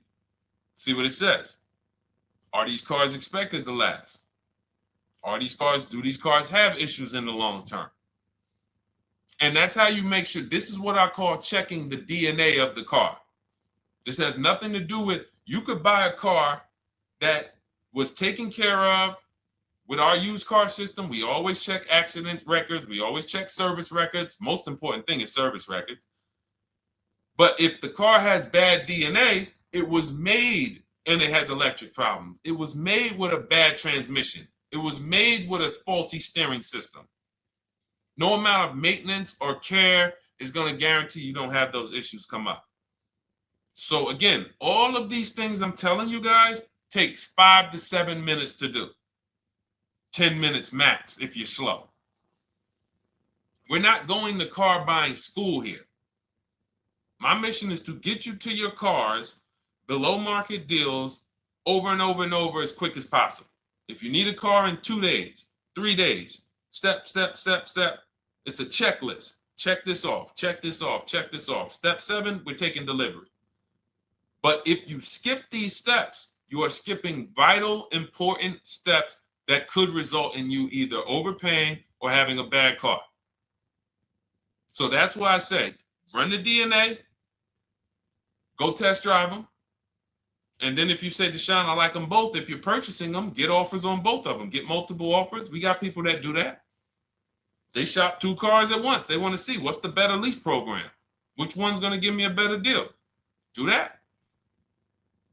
See what it says. Are these cars expected to last? Do these cars have issues in the long term? And that's how you make sure. This is what I call checking the DNA of the car. This has nothing to do with, you could buy a car that was taken care of with our used car system. We always check accident records. We always check service records. Most important thing is service records. But if the car has bad DNA, it was made and it has electric problems. It was made with a bad transmission. It was made with a faulty steering system. No amount of maintenance or care is going to guarantee you don't have those issues come up. So again, all of these things I'm telling you guys takes 5 to 7 minutes to do. 10 minutes max if you're slow. We're not going to car buying school here. My mission is to get you to your cars below market deals over and over and over as quick as possible. If you need a car in 2 days, 3 days, step, step, step, step. It's a checklist. Check this off, check this off, check this off. Step 7, we're taking delivery. But if you skip these steps, you are skipping vital, important steps that could result in you either overpaying or having a bad car. So that's why I say, run the DNA, go test drive them. And then if you say, Deshone, I like them both, if you're purchasing them, get offers on both of them. Get multiple offers. We got people that do that. They shop 2 cars at once. They want to see what's the better lease program. Which one's going to give me a better deal? Do that.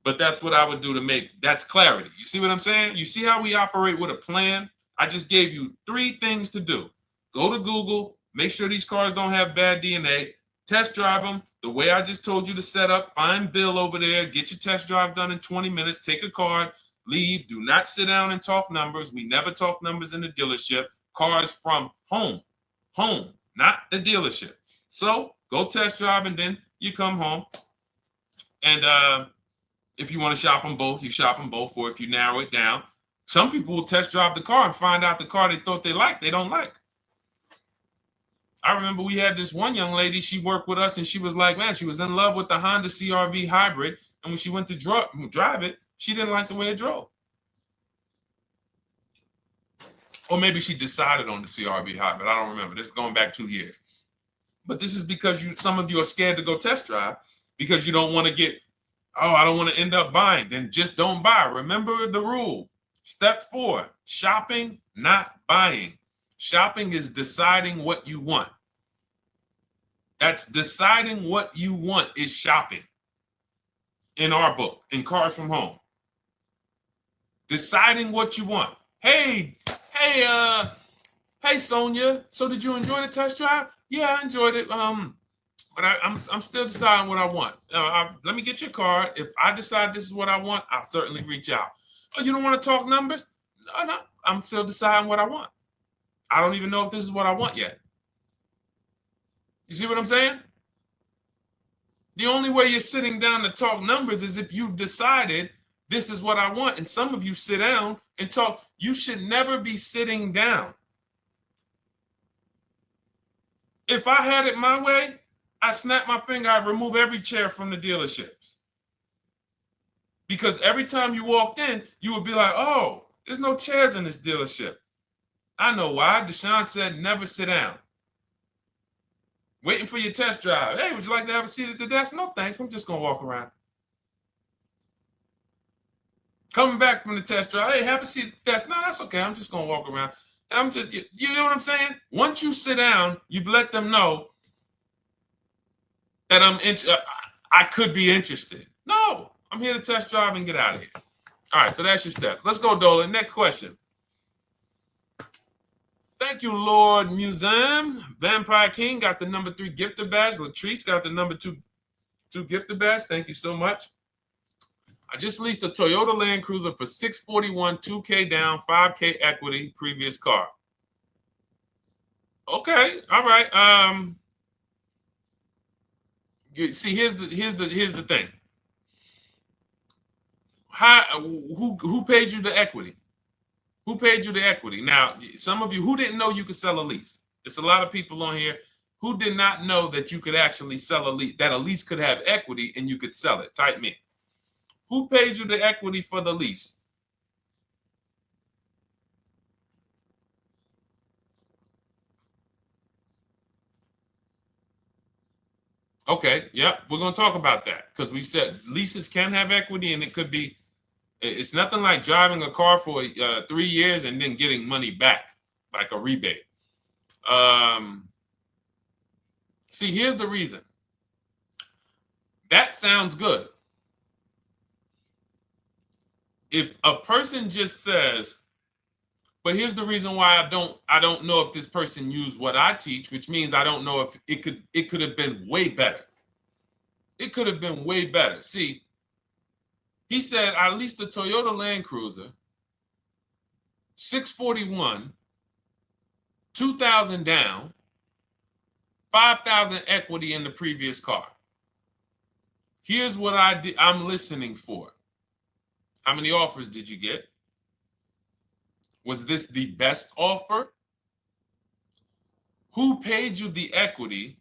But that's what I would do to make, that's clarity. You see what I'm saying? You see how we operate with a plan? I just gave you 3 things to do. Go to Google, make sure these cars don't have bad DNA, test drive them the way I just told you to set up, find Bill over there, get your test drive done in 20 minutes, take a card, leave, do not sit down and talk numbers. We never talk numbers in the dealership. Cars from home, not the dealership. So go test drive and then you come home. And if you want to shop them both, you shop them both. Or if you narrow it down, some people will test drive the car and find out the car they thought they liked, they don't like. I remember we had this one young lady, she worked with us and she was like, man, she was in love with the Honda CR-V hybrid. And when she went to drive it, she didn't like the way it drove. Or maybe she decided on the CR-V hybrid. I don't remember. This is going back 2 years. But this is because some of you are scared to go test drive because you don't want to get, oh, I don't want to end up buying. Then just don't buy. Remember the rule. Step 4, shopping, not buying. Shopping is deciding what you want. That's deciding what you want is shopping in our book, in Cars from Home. Deciding what you want. Hey, Sonia. So did you enjoy the test drive? Yeah, I enjoyed it. But I'm still deciding what I want. Let me get your card. If I decide this is what I want, I'll certainly reach out. Oh, you don't want to talk numbers? No, I'm still deciding what I want. I don't even know if this is what I want yet. You see what I'm saying? The only way you're sitting down to talk numbers is if you've decided this is what I want. And some of you sit down and talk. You should never be sitting down. If I had it my way, I snap my finger, I'd remove every chair from the dealerships. Because every time you walked in, you would be like, oh, there's no chairs in this dealership. I know why. Deshone said never sit down. Waiting for your test drive. Hey, would you like to have a seat at the desk? No, thanks. I'm just going to walk around. Coming back from the test drive. Hey, have a seat at the desk. No, that's okay. I'm just going to walk around. You know what I'm saying? Once you sit down, you've let them know that I could be interested. No, I'm here to test drive and get out of here. All right, so that's your steps. Let's go, Dolan. Next question. Thank you, Lord Museum. Vampire King got the number 3 gifter badge. Latrice got the number 2 gifter badge. Thank you so much. I just leased a Toyota Land Cruiser for $641, $2K down, $5K equity, previous car. Okay, all right. See, here's the thing. Who paid you the equity? Who paid you the equity? Now, some of you who didn't know you could sell a lease. There's a lot of people on here who did not know that you could actually sell a lease, that a lease could have equity and you could sell it. Type me. Who paid you the equity for the lease? Okay, yep, we're going to talk about that because we said leases can have equity and it could be, it's nothing like driving a car for 3 years and then getting money back, like a rebate. See, here's the reason. That sounds good. If a person just says, But here's the reason why I don't know if this person used what I teach, which means I don't know if it could have been way better. It could have been way better. See, he said I leased a Toyota Land Cruiser, 641, 2,000 down, 5,000 equity in the previous car. Here's what I'm listening for. How many offers did you get? Was this the best offer? Who paid you the equity?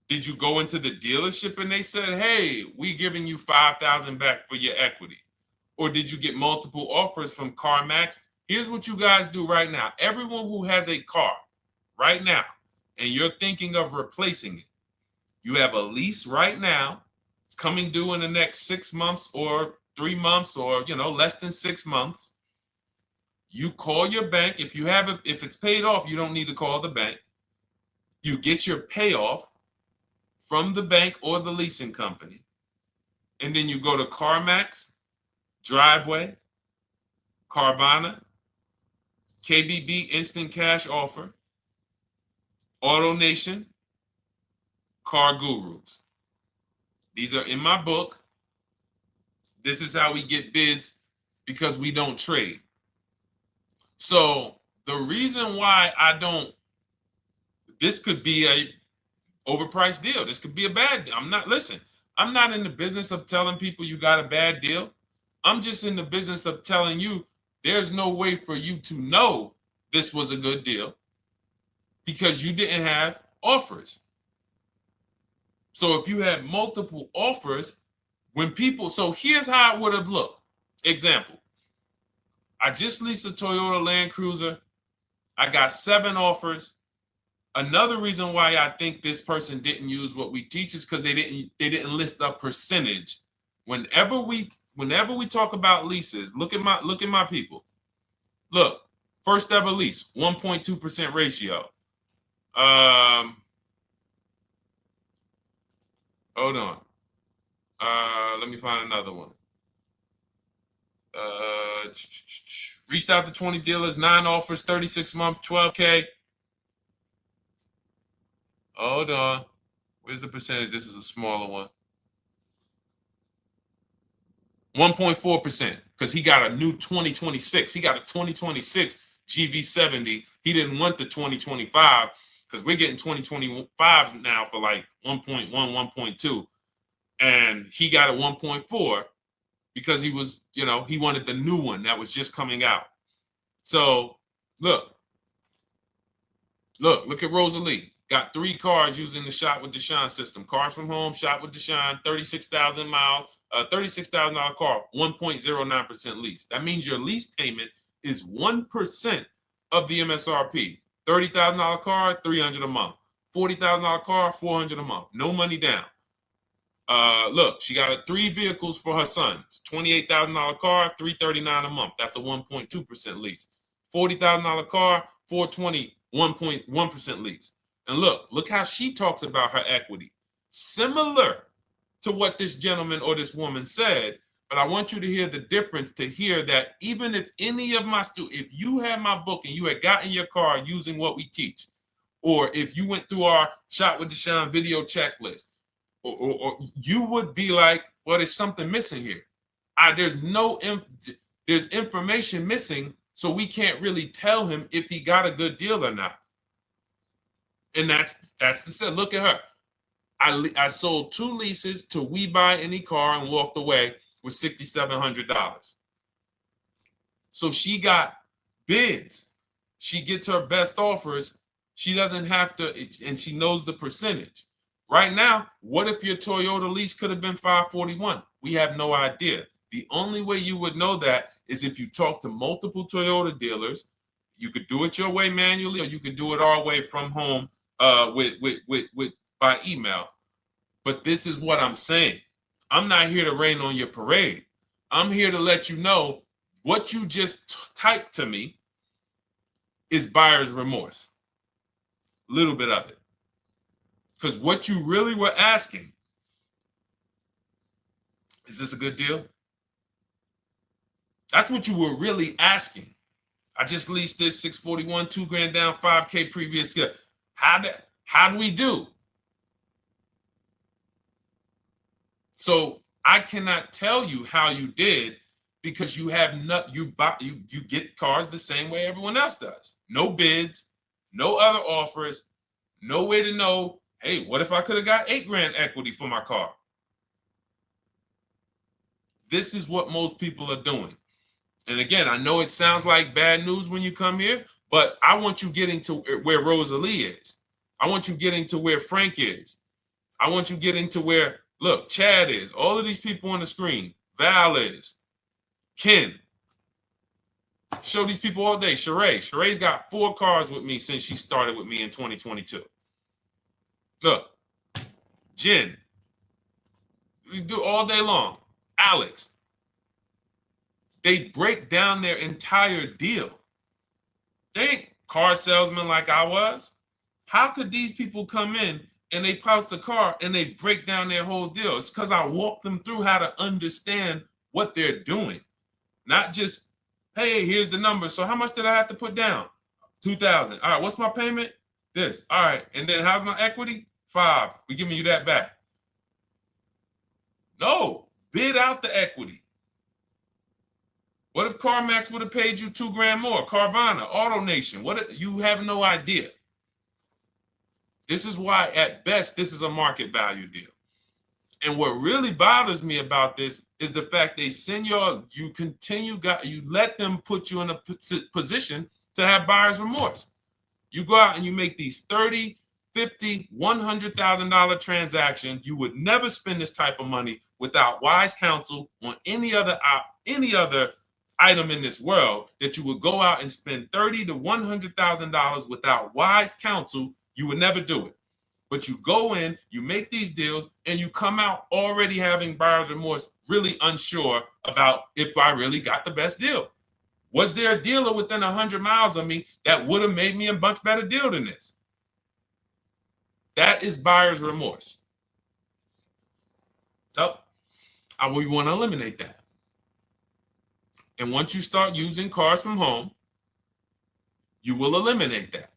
Did you go into the dealership and they said, hey, we giving you 5,000 back for your equity? Or did you get multiple offers from CarMax? Here's what you guys do right now. Everyone who has a car right now, and you're thinking of replacing it, you have a lease right now. It's coming due in the next 6 months or 3 months or, less than 6 months. You call your bank. If it's paid off, you don't need to call the bank. You get your payoff from the bank or the leasing company. And then you go to CarMax, Driveway, Carvana, KBB Instant Cash Offer, AutoNation, Car Gurus. These are in my book. This is how we get bids because we don't trade. So the reason why this could be a overpriced deal. This could be a bad deal. I'm not in the business of telling people you got a bad deal. I'm just in the business of telling you there's no way for you to know this was a good deal because you didn't have offers. So if you had multiple offers, so here's how it would have looked. Example, I just leased a Toyota Land Cruiser. I got 7 offers. Another reason why I think this person didn't use what we teach is because they didn't list a percentage. Whenever we talk about leases, look at my people. Look, first ever lease, 1.2% ratio. Hold on. Let me find another one. Reached out to 20 dealers, 9 offers, 36 months, 12K. Hold on. Where's the percentage? This is a smaller one. 1.4%, because he got a new 2026. He got a 2026 GV70. He didn't want the 2025 because we're getting 2025 now for like 1.1, 1.2. And he got a 1.4 because he was, he wanted the new one that was just coming out. So look at Rosalie. Got 3 cars using the Shop with Deshone system. Cars from home, Shop with Deshone, 36,000 miles, $36,000 car, 1.09% lease. That means your lease payment is 1% of the MSRP. $30,000 car, $300 a month. $40,000 car, $400 a month. No money down. Look, she got 3 vehicles for her sons. $28,000 car, $339 a month. That's a 1.2% lease. $40,000 car, $420, 1.1% lease. And look how she talks about her equity. Similar to what this gentleman or this woman said, but I want you to hear the difference, to hear that even if any of my students, if you had my book and you had gotten your car using what we teach, or if you went through our Shop with Deshone video checklist, or you would be like, well, there's something missing here. There's information missing, so we can't really tell him if he got a good deal or not. And that's the set. Look at her. I sold 2 leases to We Buy Any Car and walked away with $6,700. So she got bids. She gets her best offers. She doesn't have to, and she knows the percentage. Right now, what if your Toyota lease could have been $541? We have no idea. The only way you would know that is if you talk to multiple Toyota dealers. You could do it your way manually, or you could do it our way from home by email. But this is what I'm saying. I'm not here to rain on your parade. I'm here to let you know what you just typed to me is buyer's remorse. A little bit of it. Because what you really were asking, is this a good deal? That's what you were really asking. I just leased this 641, 2 grand down, 5K previous year. How do we do? So I cannot tell you how you did because you have not you get cars the same way everyone else does. No bids, no other offers, no way to know, hey, what if I could have got 8 grand equity for my car? This is what most people are doing. And again, I know it sounds like bad news when you come here, but I want you getting to where Rosalie is. I want you getting to where Frank is. I want you getting to where, look, Chad is. All of these people on the screen. Val is. Ken. Show these people all day. Sheree. Sheree's got 4 cars with me since she started with me in 2022. Look. Jen. We do all day long. Alex. They break down their entire deal. They ain't car salesmen like I was. How could these people come in and they pounce the car and they break down their whole deal? It's because I walk them through how to understand what they're doing. Not just, hey, here's the number. So how much did I have to put down? 2,000. All right, what's my payment? This. All right, and then how's my equity? 5. We're giving you that back. No, bid out the equity. What if CarMax would have paid you 2 grand more? Carvana, AutoNation, you have no idea. This is why, at best, this is a market value deal. And what really bothers me about this is the fact they send you let them put you in a position to have buyer's remorse. You go out and you make these $30,000, $50,000, $100,000 transactions. You would never spend this type of money without wise counsel on any other item in this world. That you would go out and spend $30,000 to $100,000 without wise counsel. You would never do it. But you go in, you make these deals, and you come out already having buyer's remorse, really unsure about if I really got the best deal. Was there a dealer within 100 miles of me that would have made me a much better deal than this? That is buyer's remorse. So we want to eliminate that. And once you start using cars from home, you will eliminate that.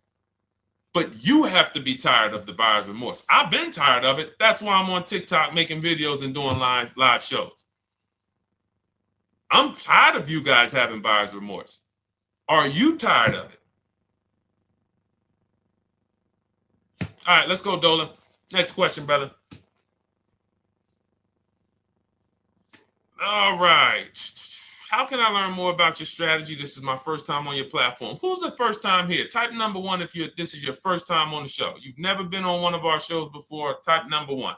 But you have to be tired of the buyer's remorse. I've been tired of it. That's why I'm on TikTok making videos and doing live shows. I'm tired of you guys having buyer's remorse. Are you tired of it? All right, let's go, Dolan. Next question, brother. All right. How can I learn more about your strategy? This is my first time on your platform. Who's the first time here? Type number 1 if this is your first time on the show. You've never been on one of our shows before. Type number 1.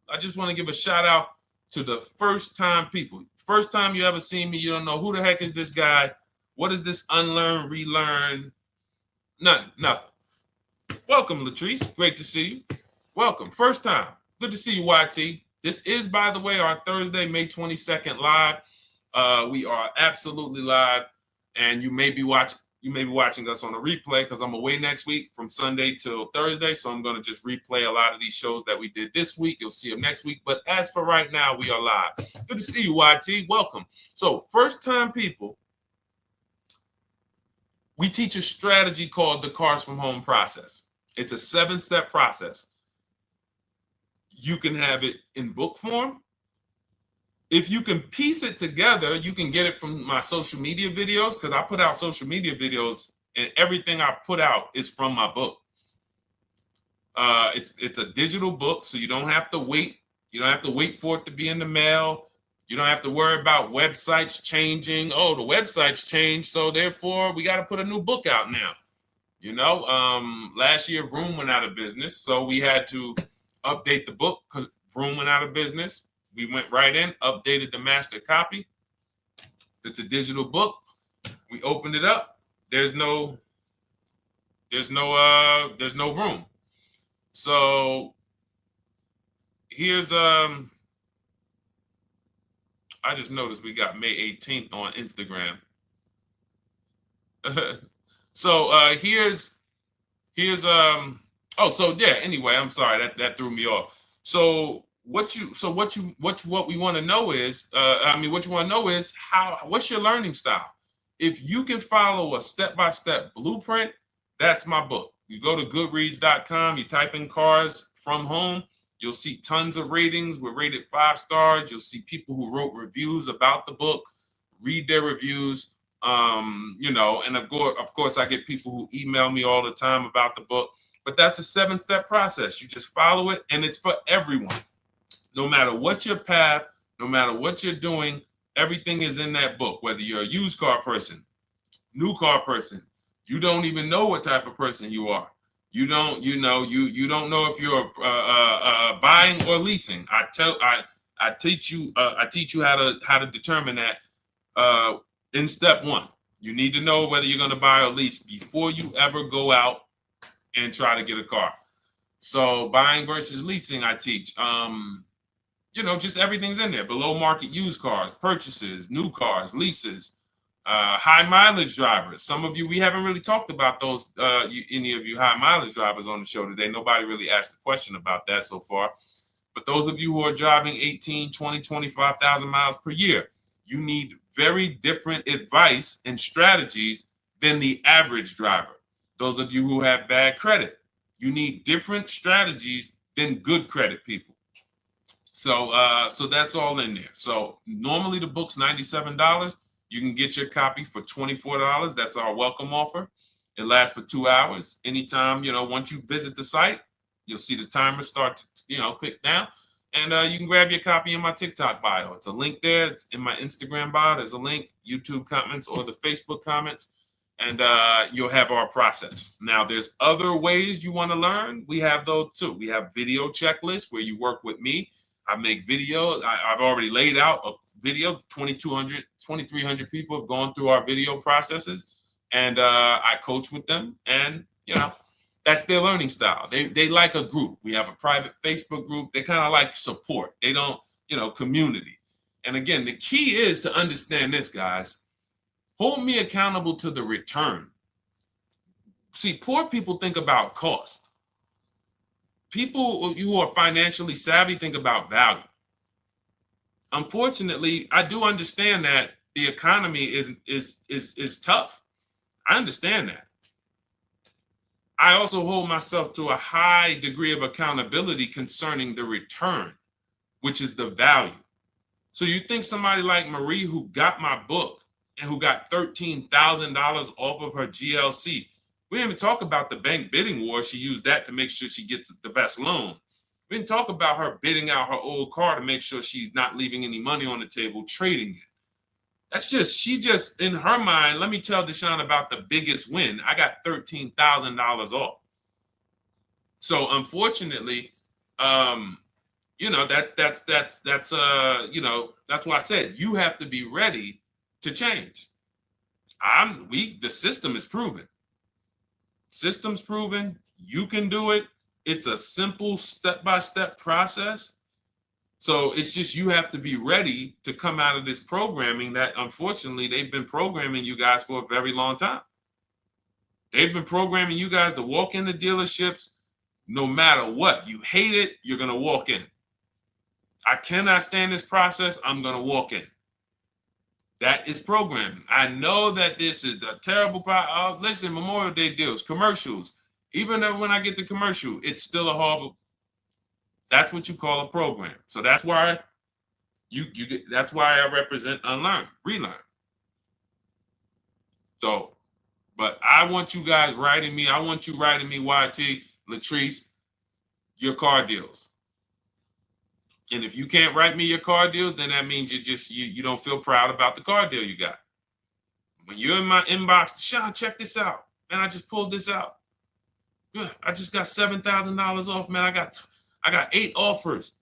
I just want to give a shout out to the first time people. First time you ever seen me, you don't know who the heck is this guy. What is this unlearn, relearn? Nothing. Welcome, Latrice. Great to see you. Welcome. First time. Good to see you, YT. This is, by the way, our Thursday, May 22nd live. We are absolutely live, and you may be watching us on a replay because I'm away next week from Sunday till Thursday, so I'm going to just replay a lot of these shows that we did this week. You'll see them next week, but as for right now, we are live. Good to see you, YT. Welcome. So, first time people, we teach a strategy called the Cars from Home process. It's a 7-step process. You can have it in book form. If you can piece it together, you can get it from my social media videos, because I put out social media videos and everything I put out is from my book. It's a digital book, so you don't have to wait. You don't have to wait for it to be in the mail. You don't have to worry about websites changing. Oh, the website's changed, so therefore we got to put a new book out now. You know, last year Vroom went out of business, so we had to update the book because Vroom went out of business. We went right in, updated the master copy. It's a digital book. We opened it up. There's no room. So here's I just noticed we got May 18th on Instagram. So here's anyway, I'm sorry that threw me off. So what we want to know is what's your learning style? If you can follow a step-by-step blueprint, that's my book. You go to goodreads.com, you type in cars from home, you'll see tons of ratings. We're rated 5 stars. You'll see people who wrote reviews about the book, read their reviews. And of course, I get people who email me all the time about the book. But that's a 7-step process. You just follow it, and it's for everyone. No matter what your path, no matter what you're doing, everything is in that book. Whether you're a used car person, new car person, you don't even know what type of person you are. You don't know if you're buying or leasing. I teach you how to determine that in step 1. You need to know whether you're going to buy or lease before you ever go out and try to get a car. So buying versus leasing, I teach. Just everything's in there. Below market used cars, purchases, new cars, leases, high mileage drivers. Some of you, we haven't really talked about those, any of you high mileage drivers on the show today. Nobody really asked a question about that so far. But those of you who are driving 18, 20, 25,000 miles per year, you need very different advice and strategies than the average driver. Those of you who have bad credit, you need different strategies than good credit people. So that's all in there. So normally the book's $97. You can get your copy for $24. That's our welcome offer. It lasts for 2 hours. Anytime, once you visit the site, you'll see the timer start to, click down. And you can grab your copy in my TikTok bio. It's a link there. It's in my Instagram bio. There's a link, YouTube comments or the Facebook comments. And you'll have our process. Now, there's other ways you want to learn. We have those too. We have video checklists where you work with me. I make videos. I've already laid out a video. 2,300 people have gone through our video processes, and I coach with them. And that's their learning style. They like a group. We have a private Facebook group. They kind of like support. They don't, community. And again, the key is to understand this, guys. Hold me accountable to the return. See, poor people think about cost. People who are financially savvy think about value. Unfortunately, I do understand that the economy is tough. I understand that. I also hold myself to a high degree of accountability concerning the return, which is the value. So you think somebody like Marie, who got my book and who got $13,000 off of her GLC, we didn't even talk about the bank bidding war. She used that to make sure she gets the best loan. We didn't talk about her bidding out her old car to make sure she's not leaving any money on the table, trading it. She just, in her mind, let me tell Deshone about the biggest win. I got $13,000 off. So unfortunately, that's why I said you have to be ready to change. The system is proven. System's proven. You can do it. It's a simple step-by-step process. So it's just you have to be ready to come out of this programming that unfortunately they've been programming you guys for a very long time. They've been programming you guys to walk into dealerships no matter what. You hate it, you're going to walk in. I cannot stand this process, I'm going to walk in. That is programming. I know that this is the terrible part. Listen, Memorial Day deals, commercials. Even when I get the commercial, it's still a horrible. That's what you call a program. So that's why that's why I represent unlearn, relearn. So, but I want you guys writing me. I want you writing me, YT, Latrice, your car deals. And if you can't write me your car deals, then that means you don't feel proud about the car deal you got. When you're in my inbox, Deshone, check this out. Man, I just pulled this out. Good. I just got $7,000 off, man. I got 8 offers.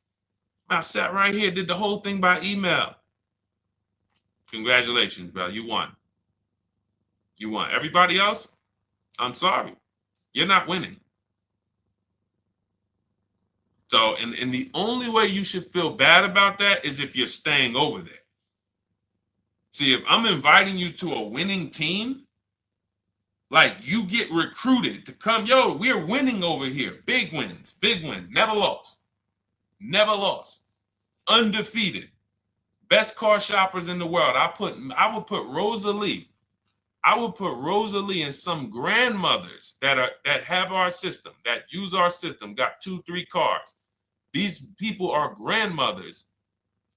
I sat right here, did the whole thing by email. Congratulations, bro. You won. You won. Everybody else, I'm sorry. You're not winning. So, and the only way you should feel bad about that is if you're staying over there. See, if I'm inviting you to a winning team, like you get recruited to come, yo, we're winning over here. Big wins, never lost. Never lost. Undefeated. Best car shoppers in the world. I would put Rosalie I would put Rosalie and some grandmothers that have our system, that use our system, got 2-3 cars. These people are grandmothers.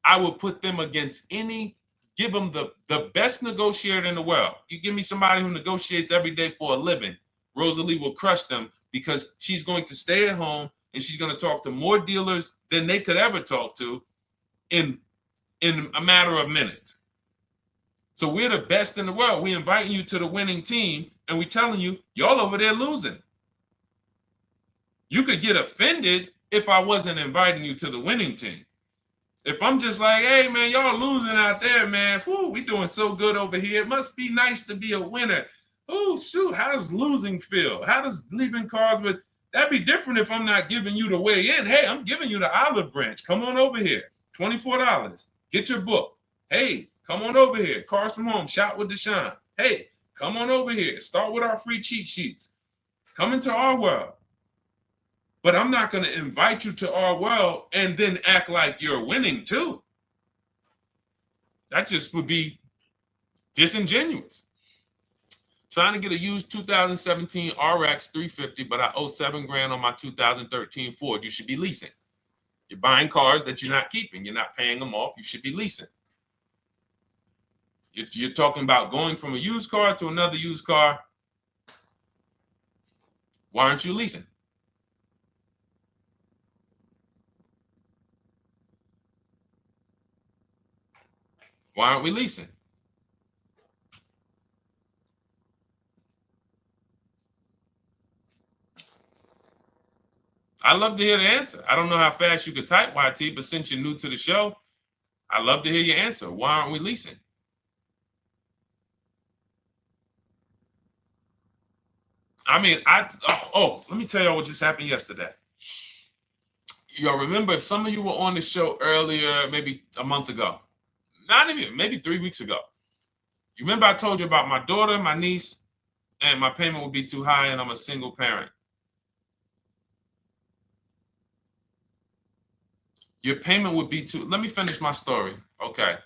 I would put them against give them the best negotiator in the world. You give me somebody who negotiates every day for a living, Rosalie will crush them because she's going to stay at home and she's going to talk to more dealers than they could ever talk to in a matter of minutes. So we're the best in the world. We inviting you to the winning team and we telling you, y'all over there losing. You could get offended if I wasn't inviting you to the winning team. If I'm just like, hey, man, y'all losing out there, man. Whew, we doing so good over here. It must be nice to be a winner. Oh, shoot, how does losing feel? How does leaving cars with... That'd be different if I'm not giving you the way in. Hey, I'm giving you the olive branch. Come on over here. $24. Get your book. Hey, come on over here. Cars from Home. Shop with Deshone. Hey, come on over here. Start with our free cheat sheets. Come into our world. But I'm not going to invite you to our world and then act like you're winning too. That just would be disingenuous. Trying to get a used 2017 RX 350, but I owe $7,000 on my 2013 Ford. You should be leasing. You're buying cars that you're not keeping. You're not paying them off. You should be leasing. You're talking about going from a used car to another used car. Why aren't you leasing? Why aren't we leasing? I'd love to hear the answer. I don't know how fast you could type, YT, but since you're new to the show, I'd love to hear your answer. Why aren't we leasing? I mean, let me tell y'all what just happened yesterday. Y'all remember, if some of you were on the show earlier, maybe a month ago, not even, maybe 3 weeks ago, you remember I told you about my daughter, my niece, and my payment would be too high and I'm a single parent. Your payment would be too... Let me finish my story. Okay.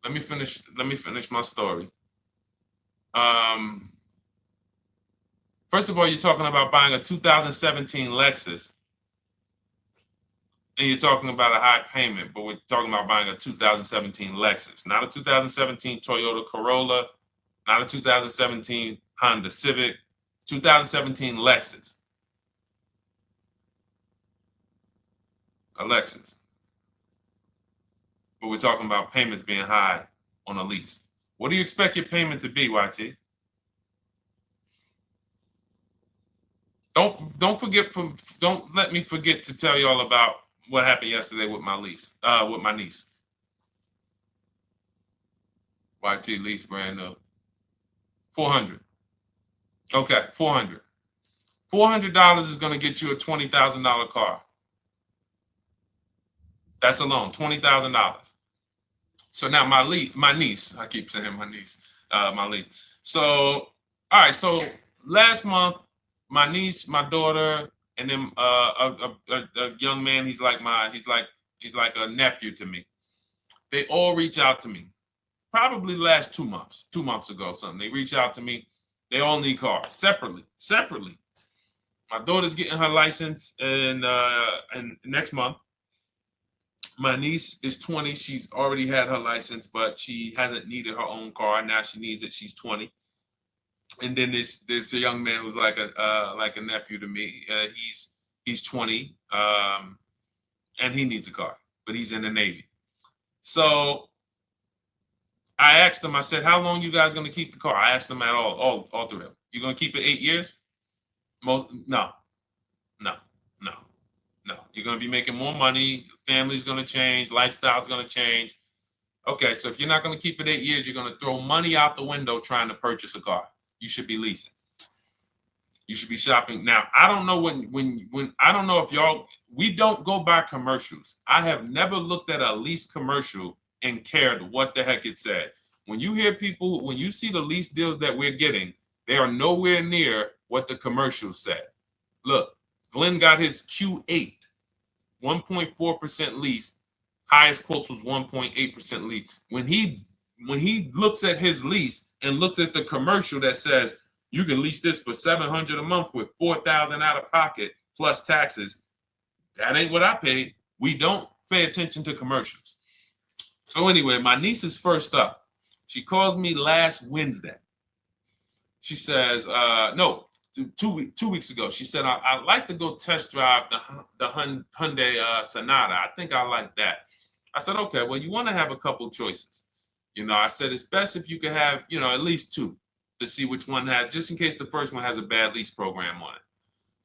Let me finish my story. First of all, you're talking about buying a 2017 Lexus. And you're talking about a high payment, but we're talking about buying a 2017 Lexus, not a 2017 Toyota Corolla, not a 2017 Honda Civic, 2017 Lexus. A Lexus. But we're talking about payments being high on a lease. What do you expect your payment to be, YT? Don't let me forget to tell y'all about what happened yesterday with my niece. YT lease brand new. 400. Okay, 400. $400 is going to get you a $20,000 car. That's alone, $20,000. So now my niece, I keep saying my niece, my lease. So, all right, so last month, my niece, my daughter, and then a young man, he's like a nephew to me. They all reach out to me. Probably the last 2 months, 2 months ago, something. They reach out to me. They all need cars separately. My daughter's getting her license in next month. My niece is 20. She's already had her license, but she hasn't needed her own car. Now she needs it. She's 20. And then there's a young man who's like a nephew to me. He's 20, and he needs a car, but he's in the Navy. So I asked him. I said, "How long you guys gonna keep the car?" I asked them at all three of them. You gonna keep it 8 years? No. You're gonna be making more money. Family's gonna change. Lifestyle's gonna change. Okay, so if you're not gonna keep it 8 years, you're gonna throw money out the window trying to purchase a car. You should be leasing. You should be shopping. Now, I don't know when I don't know if we don't go by commercials. I have never looked at a lease commercial and cared what the heck it said. When you see the lease deals that we're getting, they are nowhere near what the commercial said. Look, Glenn got his Q8, 1.4% lease. Highest quotes was 1.8% lease. When he when he looks at his lease and looks at the commercial that says you can lease this for $700 a month with $4,000 out of pocket plus taxes, that ain't what I paid. We don't pay attention to commercials. So anyway, my niece is first up. She calls me last Wednesday. She says, no, 2 weeks ago. She said, I'd like to go test drive the Hyundai Sonata. I think I like that. I said, okay, well, you want to have a couple choices. I said, it's best if you could have, at least two to see which one has, just in case the first one has a bad lease program on it.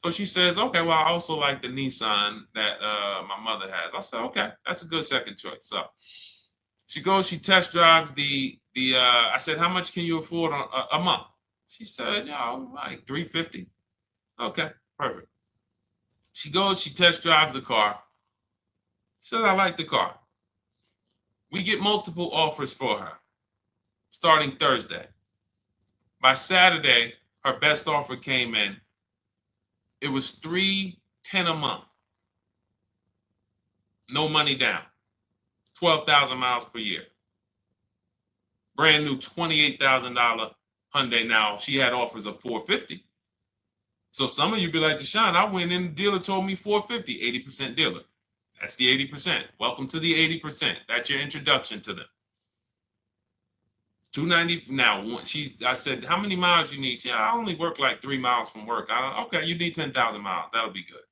So she says, okay, well, I also like the Nissan that my mother has. I said, okay, that's a good second choice. So she goes, she test drives I said, how much can you afford a month? She said, like $350. Okay, perfect. She goes, she test drives the car. She said, I like the car. We get multiple offers for her starting Thursday. By Saturday, her best offer came in. It was $310 a month. No money down. 12,000 miles per year. Brand new $28,000 Hyundai. Now, she had offers of $450. So some of you be like, Deshone, I went in, the dealer told me $450, 80% dealer. That's the 80%. Welcome to the 80%. That's your introduction to them. $290. Now, I said, how many miles you need? I only work like 3 miles from work. Okay, you need 10,000 miles. That'll be good.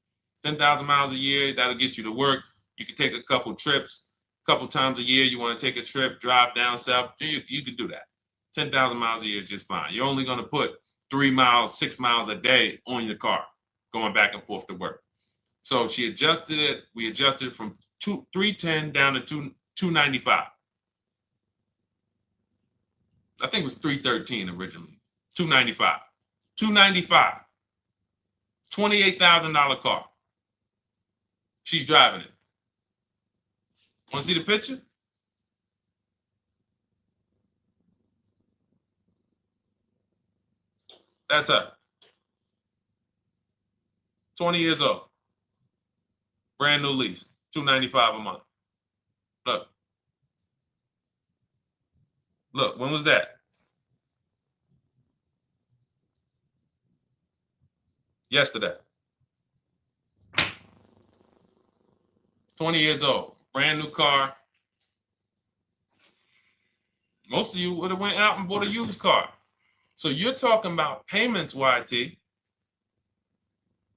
10,000 miles a year, that'll get you to work. You can take a couple trips, a couple times a year. You want to take a trip, drive down south. You can do that. 10,000 miles a year is just fine. You're only going to put 3 miles, 6 miles a day on your car, going back and forth to work. So she adjusted it. We adjusted it from $310 down to $295. I think it was $313 originally. $295. $295. $28,000 car. She's driving it. Want to see the picture? That's her. 20 years old. Brand new lease. $295 a month. Look. Look, when was that? Yesterday. 20 years old. Brand new car. Most of you would have went out and bought a used car. So you're talking about payments, YT.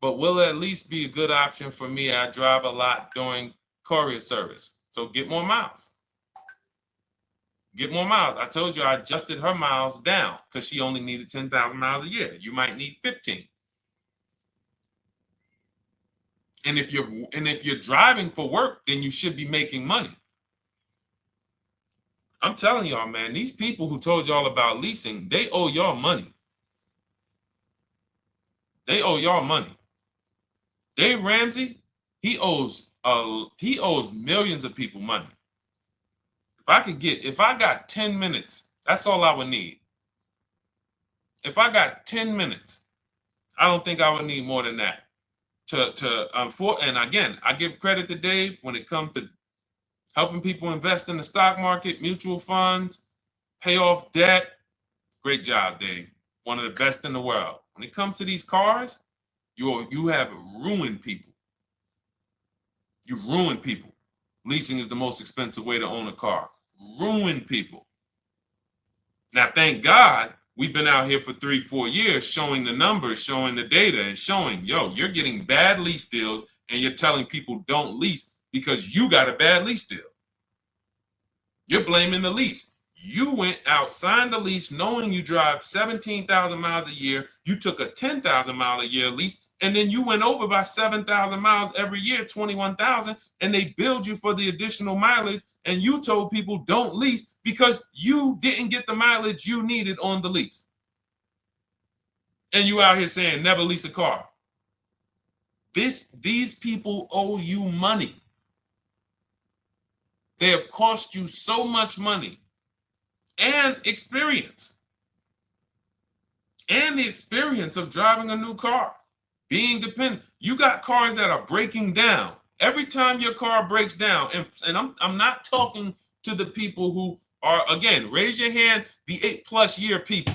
But will it at least be a good option for me? I drive a lot during courier service. So get more miles. Get more miles. I told you I adjusted her miles down because she only needed 10,000 miles a year. You might need 15. And if you're driving for work, then you should be making money. I'm telling y'all, man, these people who told y'all about leasing, they owe y'all money. They owe y'all money. Dave Ramsey, he owes millions of people money. If I got 10 minutes, that's all I would need. If I got 10 minutes, I don't think I would need more than that. And again, I give credit to Dave when it comes to helping people invest in the stock market, mutual funds, pay off debt. Great job, Dave. One of the best in the world. When it comes to these cars, you have ruined people. You've ruined people. Leasing is the most expensive way to own a car. Ruined people. Now, thank God, we've been out here for 3-4 years showing the numbers, showing the data, and showing, you're getting bad lease deals, and you're telling people don't lease because you got a bad lease deal. You're blaming the lease. You went out, signed the lease, knowing you drive 17,000 miles a year. You took a 10,000 mile a year lease, and then you went over by 7,000 miles every year, 21,000, and they billed you for the additional mileage, and you told people don't lease because you didn't get the mileage you needed on the lease. And you out here saying never lease a car. These people owe you money. They have cost you so much money and experience. And the experience of driving a new car, being dependent. You got cars that are breaking down. Every time your car breaks down, and I'm not talking to the people who Or again, raise your hand, the 8+ year people.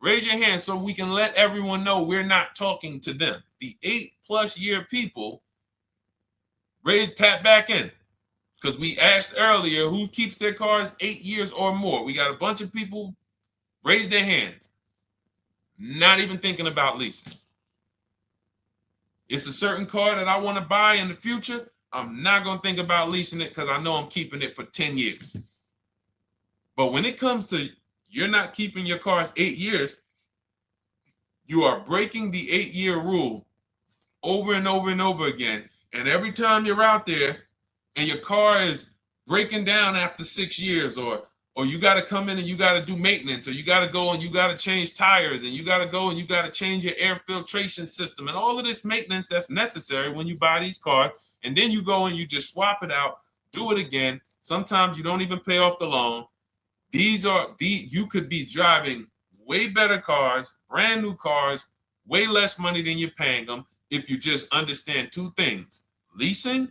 Raise your hand so we can let everyone know we're not talking to them. The 8+ year people, tap back in. Because we asked earlier who keeps their cars 8 years or more. We got a bunch of people raise their hands. Not even thinking about leasing. It's a certain car that I want to buy in the future. I'm not going to think about leasing it because I know I'm keeping it for 10 years. But when it comes to you're not keeping your cars 8 years, you are breaking the 8-year rule over and over and over again. And every time you're out there and your car is breaking down after 6 years, or you got to come in and you got to do maintenance, or you got to go and you got to change tires, and you got to go and you got to change your air filtration system, and all of this maintenance that's necessary when you buy these cars, and then you go and you just swap it out, do it again. Sometimes you don't even pay off the loan. You could be driving way better cars, brand new cars, way less money than you're paying them if you just understand 2 things: leasing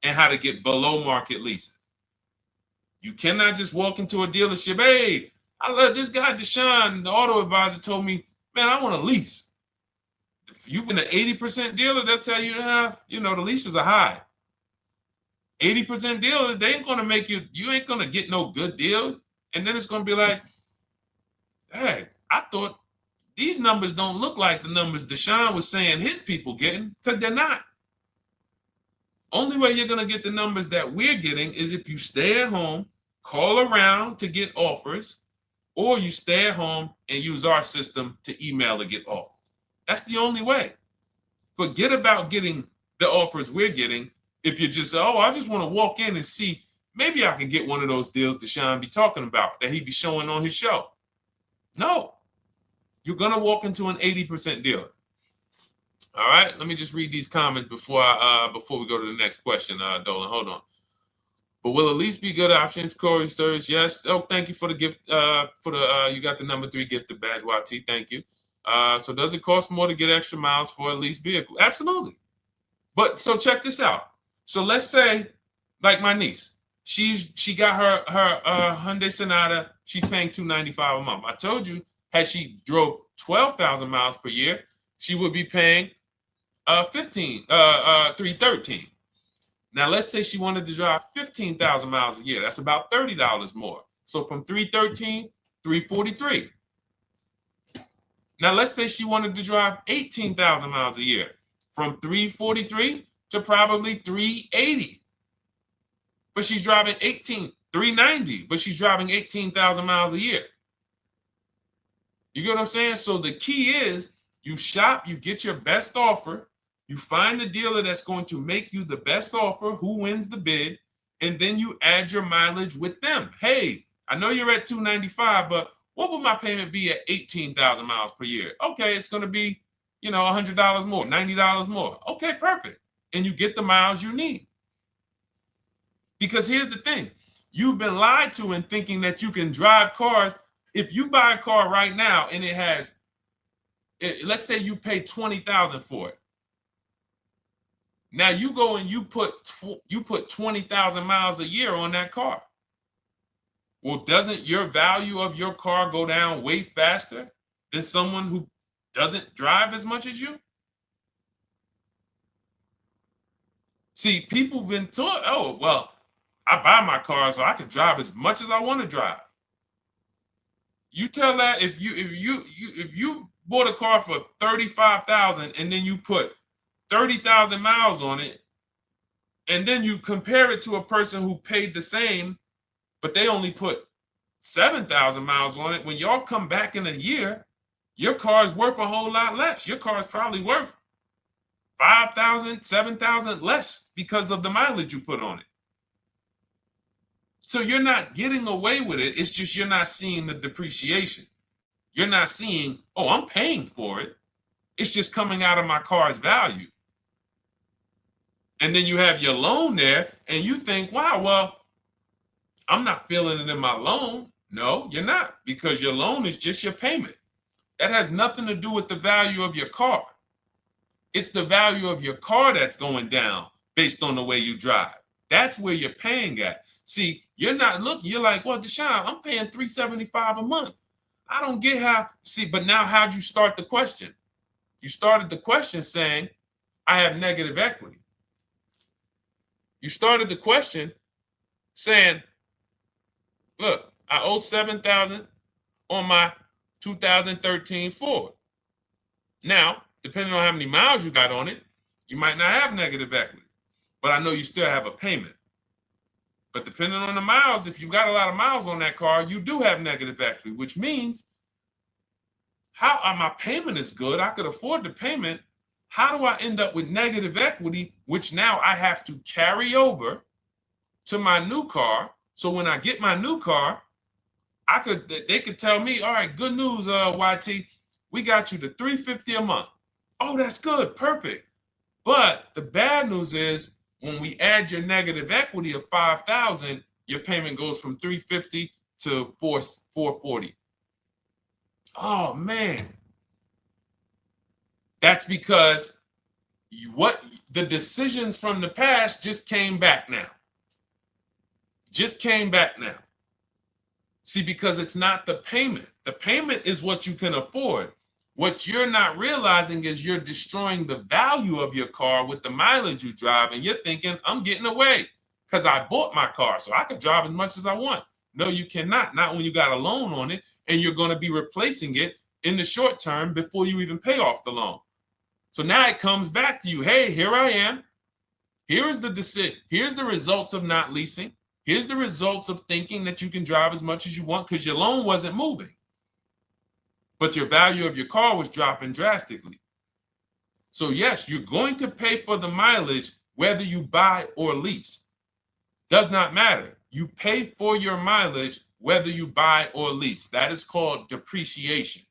and how to get below market leases. You cannot just walk into a dealership. Hey, I love this guy, Deshone, the auto advisor, told me, man, I want to lease. If you've been an 80% dealer, they'll tell you, the leases are high. 80% dealers, they ain't going to make you ain't going to get no good deal. And then it's going to be like, hey, I thought these numbers don't look like the numbers Deshone was saying his people getting, because they're not. Only way you're going to get the numbers that we're getting is if you stay at home, call around to get offers, or you stay at home and use our system to email to get offers. That's the only way. Forget about getting the offers we're getting. If you just say, oh, I just want to walk in and see, maybe I can get one of those deals Deshone be talking about that he be showing on his show. No, you're going to walk into an 80% dealer. All right, let me just read these comments before we go to the next question, Dolan. Hold on. But will a lease be good options? Corey Sturge, yes. Oh, thank you for the gift. You got the number 3 gifted badge, YT. Thank you. So does it cost more to get extra miles for a leased vehicle? Absolutely. But so check this out. So let's say, like my niece, she got her Hyundai Sonata. She's paying $295 a month. I told you, had she drove 12,000 miles per year, she would be paying $313. Now let's say she wanted to drive 15,000 miles a year. That's about $30 more. So from $313, $343. Now let's say she wanted to drive 18,000 miles a year, from $343 to probably $380. But she's driving $390, but she's driving 18,000 miles a year. You get what I'm saying? So the key is you shop, you get your best offer, you find the dealer that's going to make you the best offer, who wins the bid, and then you add your mileage with them. Hey, I know you're at $295, but what would my payment be at 18,000 miles per year? Okay, it's going to be, $100 more, $90 more. Okay, perfect. And you get the miles you need. Because here's the thing. You've been lied to in thinking that you can drive cars. If you buy a car right now and it has, let's say you pay $20,000 for it. Now you go and you put 20,000 miles a year on that car. Well, doesn't your value of your car go down way faster than someone who doesn't drive as much as you? See, people have been taught, oh, well, I buy my car so I can drive as much as I want to drive. You tell that if you bought a car for $35,000 and then you put 30,000 miles on it, and then you compare it to a person who paid the same, but they only put 7,000 miles on it. When y'all come back in a year, your car is worth a whole lot less. Your car is probably worth 5,000, 7,000 less because of the mileage you put on it. So you're not getting away with it. It's just you're not seeing the depreciation. You're not seeing, oh, I'm paying for it. It's just coming out of my car's value. And then you have your loan there and you think, wow, well, I'm not feeling it in my loan. No, you're not, because your loan is just your payment. That has nothing to do with the value of your car. It's the value of your car that's going down based on the way you drive. That's where you're paying at. See, you're not looking, you're like, well, Deshone, I'm paying $375 a month. I don't get how, see, but now how'd you start the question? You started the question saying, I have negative equity. You started the question saying, look, I owe $7,000 on my 2013 Ford. Now, depending on how many miles you got on it, you might not have negative equity, but I know you still have a payment. But depending on the miles, if you got a lot of miles on that car, you do have negative equity, which means my payment is good. I could afford the payment. How do I end up with negative equity, which now I have to carry over to my new car? So when I get my new car, they could tell me, all right, good news, YT, we got you to $350 a month. Oh, that's good, perfect. But the bad news is when we add your negative equity of $5,000, your payment goes from $350 to $440. Oh man, that's because the decisions from the past just came back now. Just came back now. See, because it's not the payment. The payment is what you can afford. What you're not realizing is you're destroying the value of your car with the mileage you drive, and you're thinking, I'm getting away because I bought my car so I could drive as much as I want. No, you cannot. Not when you got a loan on it, and you're going to be replacing it in the short term before you even pay off the loan. So now it comes back to you. Hey, here I am. Here is the decision. Here's the results of not leasing. Here's the results of thinking that you can drive as much as you want because your loan wasn't moving. But your value of your car was dropping drastically. So yes, you're going to pay for the mileage whether you buy or lease. Does not matter. You pay for your mileage whether you buy or lease. That is called depreciation.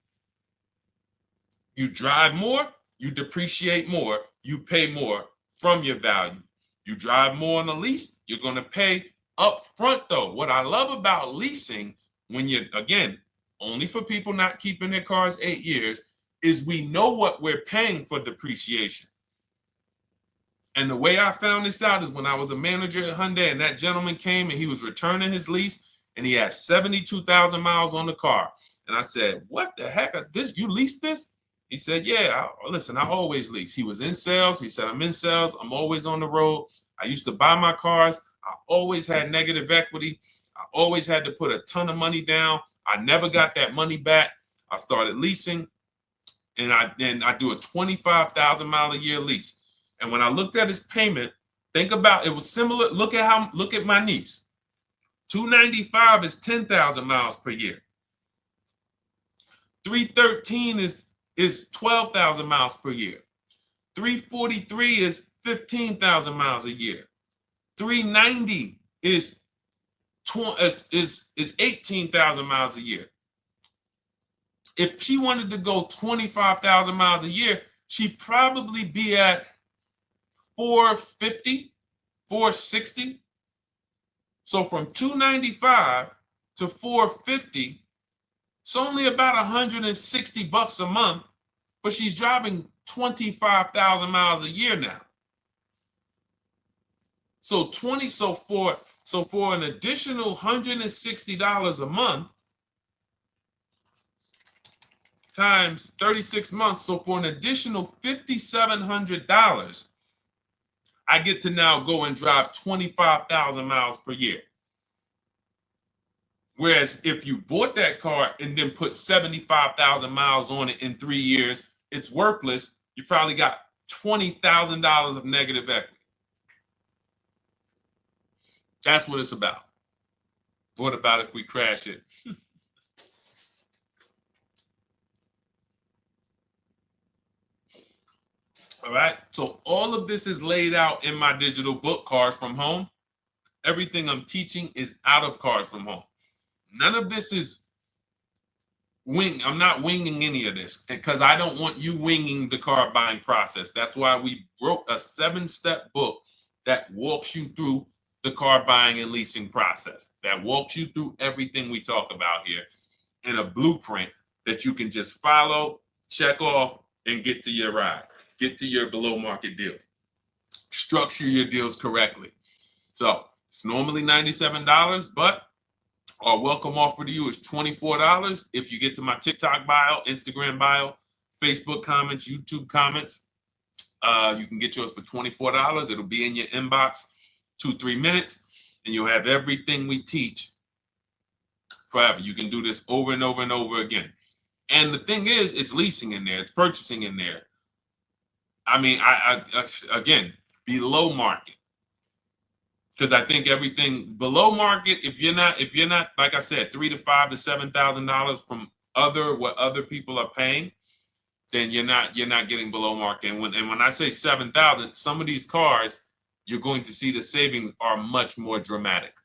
You drive more, you depreciate more, you pay more from your value. You drive more on a lease, you're going to pay up front though. What I love about leasing, when you're, again, only for people not keeping their cars 8 years, is we know what we're paying for depreciation. And the way I found this out is when I was a manager at Hyundai and that gentleman came and he was returning his lease and he had 72,000 miles on the car. And I said, what the heck is this? You leased this? He said, yeah, listen, I always lease. He was in sales. He said, I'm in sales. I'm always on the road. I used to buy my cars. I always had negative equity. I always had to put a ton of money down. I never got that money back. I started leasing, and I do a 25,000 mile a year lease. And when I looked at his payment, think about it was similar. Look at my niece. 295 is 10,000 miles per year. 313 is 12,000 miles per year. 343 is 15,000 miles a year. 390 is 18,000 miles a year. If she wanted to go 25,000 miles a year, she'd probably be at 450, 460. So from 295 to 450, it's only about 160 bucks a month, but she's driving 25,000 miles a year now. So for an additional $160 a month times 36 months, so for an additional $5,700, I get to now go and drive 25,000 miles per year. Whereas if you bought that car and then put 75,000 miles on it in 3 years, it's worthless. You probably got $20,000 of negative equity. That's what it's about. What about if we crash it? All right. So all of this is laid out in my digital book, Cars from Home. Everything I'm teaching is out of Cars from Home. None of this is I'm not winging any of this because I don't want you winging the car buying process. That's why we wrote a 7-step book that walks you through the car buying and leasing process, that walks you through everything we talk about here in a blueprint that you can just follow, check off, and get to your ride, get to your below market deal. Structure your deals correctly. So it's normally $97, but our welcome offer to you is $24 if you get to my TikTok bio, Instagram bio, Facebook comments, YouTube comments. You can get yours for $24. It'll be in your inbox 2-3 minutes, and you'll have everything we teach forever. You can do this over and over and over again. And the thing is, it's leasing in there, it's purchasing in there. I mean, I again, below market. Because I think everything below market, if you're not, like I said, $3,000 to $5,000 to $7,000 from what other people are paying, then you're not getting below market. And when I say 7,000, some of these cars, you're going to see the savings are much more dramatic.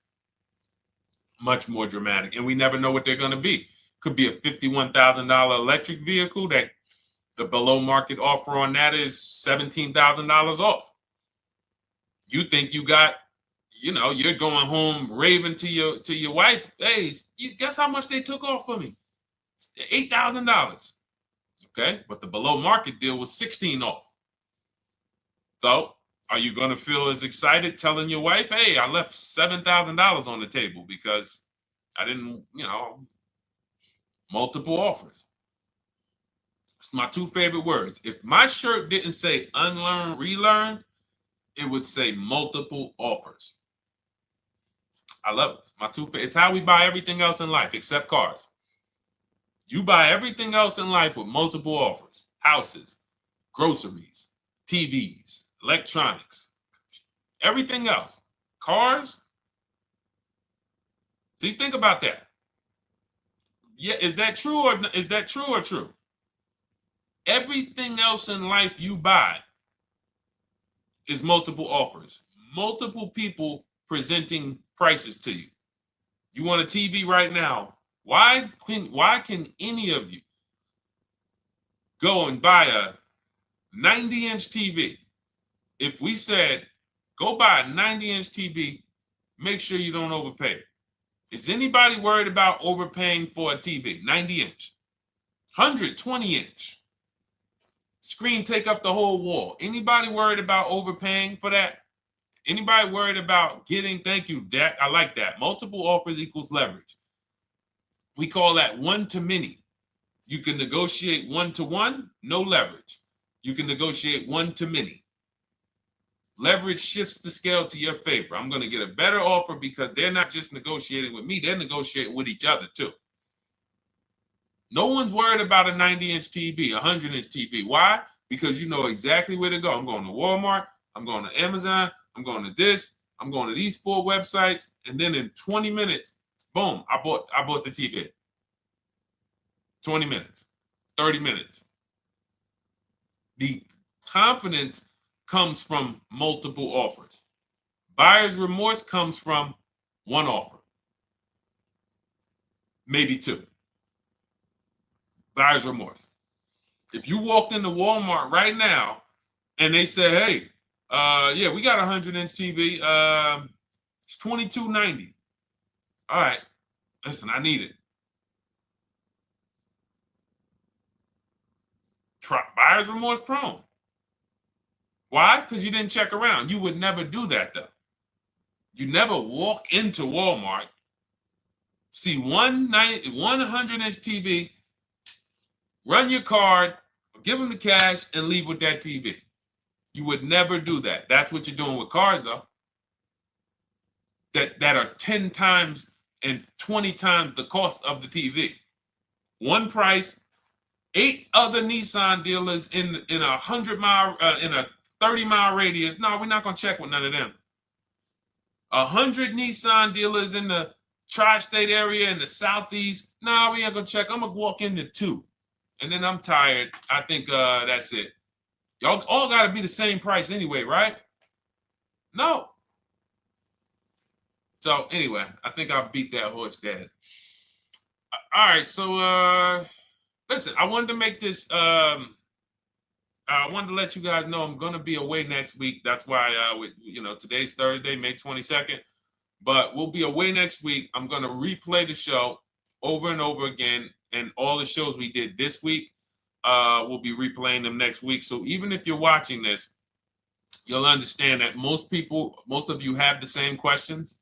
Much more dramatic. And we never know what they're going to be. Could be a $51,000 electric vehicle that the below market offer on that is $17,000 off. You think you got, you're going home raving to your wife. Hey, guess how much they took off for me? $8,000. Okay, but the below market deal was 16 off. So are you going to feel as excited telling your wife, hey, I left $7,000 on the table because I didn't, multiple offers. It's my two favorite words. If my shirt didn't say unlearn, relearn, it would say multiple offers. I love it. My two favorite. It's how we buy everything else in life except cars. You buy everything else in life with multiple offers. Houses, groceries, TVs, electronics, everything else. Cars. See, think about that. Yeah, is that true or true? Everything else in life you buy is multiple offers. Multiple people presenting prices to you. You want a TV right now. Why can any of you go and buy a 90-inch TV? If we said, go buy a 90-inch TV, make sure you don't overpay. Is anybody worried about overpaying for a TV? 90-inch, 120-inch. Screen take up the whole wall. Anybody worried about overpaying for that? Anybody worried about getting, thank you, Dak, I like that. Multiple offers equals leverage. We call that one-to-many. You can negotiate one-to-one, no leverage. You can negotiate one-to-many. Leverage shifts the scale to your favor. I'm going to get a better offer because they're not just negotiating with me, they're negotiating with each other too. No one's worried about a 90-inch TV, a 100-inch TV. Why? Because you know exactly where to go. I'm going to Walmart, I'm going to Amazon, I'm going to this, I'm going to these 4 websites, and then in 20 minutes, boom, I bought the TV. 20 minutes, 30 minutes. The confidence comes from multiple offers. Buyer's remorse comes from one offer, maybe 2. Buyer's remorse. If you walked into Walmart right now and they say, hey, yeah, we got a 100-inch TV. It's $22.90. All right, listen, I need it. Buyer's remorse prone. Why? Because you didn't check around. You would never do that, though. You never walk into Walmart, see one 100-inch TV, run your card, give them the cash, and leave with that TV. You would never do that. That's what you're doing with cars, though. That are 10 times and 20 times the cost of the TV. One price, 8 other Nissan dealers in a 100-mile, in a 30-mile radius. No, we're not gonna check with none of them. 100 Nissan dealers in the tri-state area in the southeast. No, we ain't gonna check. I'm gonna walk into 2, and then I'm tired. I think that's it. Y'all all gotta be the same price anyway, right? No. So anyway, I think I beat that horse dead. All right, so listen, I wanted to make this. I wanted to let you guys know I'm gonna be away next week. That's why, today's Thursday, May 22nd, but we'll be away next week. I'm gonna replay the show over and over again, and all the shows we did this week, we'll be replaying them next week. So even if you're watching this, you'll understand that most of you have the same questions.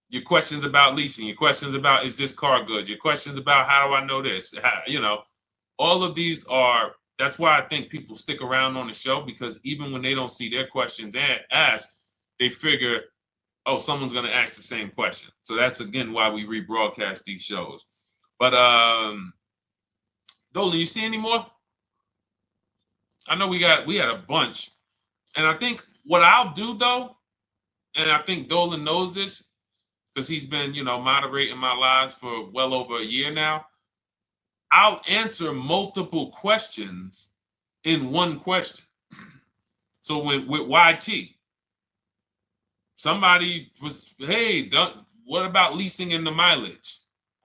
Your questions about leasing, your questions about, is this car good? Your questions about, how do I know this? All of these are, that's why I think people stick around on the show, because even when they don't see their questions asked, they figure, oh, someone's going to ask the same question. So that's, again, why we rebroadcast these shows. But Dolan, you see any more? I know we had a bunch. And I think what I'll do, though, and I think Dolan knows this because he's been, moderating my lives for well over a year now, I'll answer multiple questions in one question. So with YT, somebody was, hey, what about leasing in the mileage?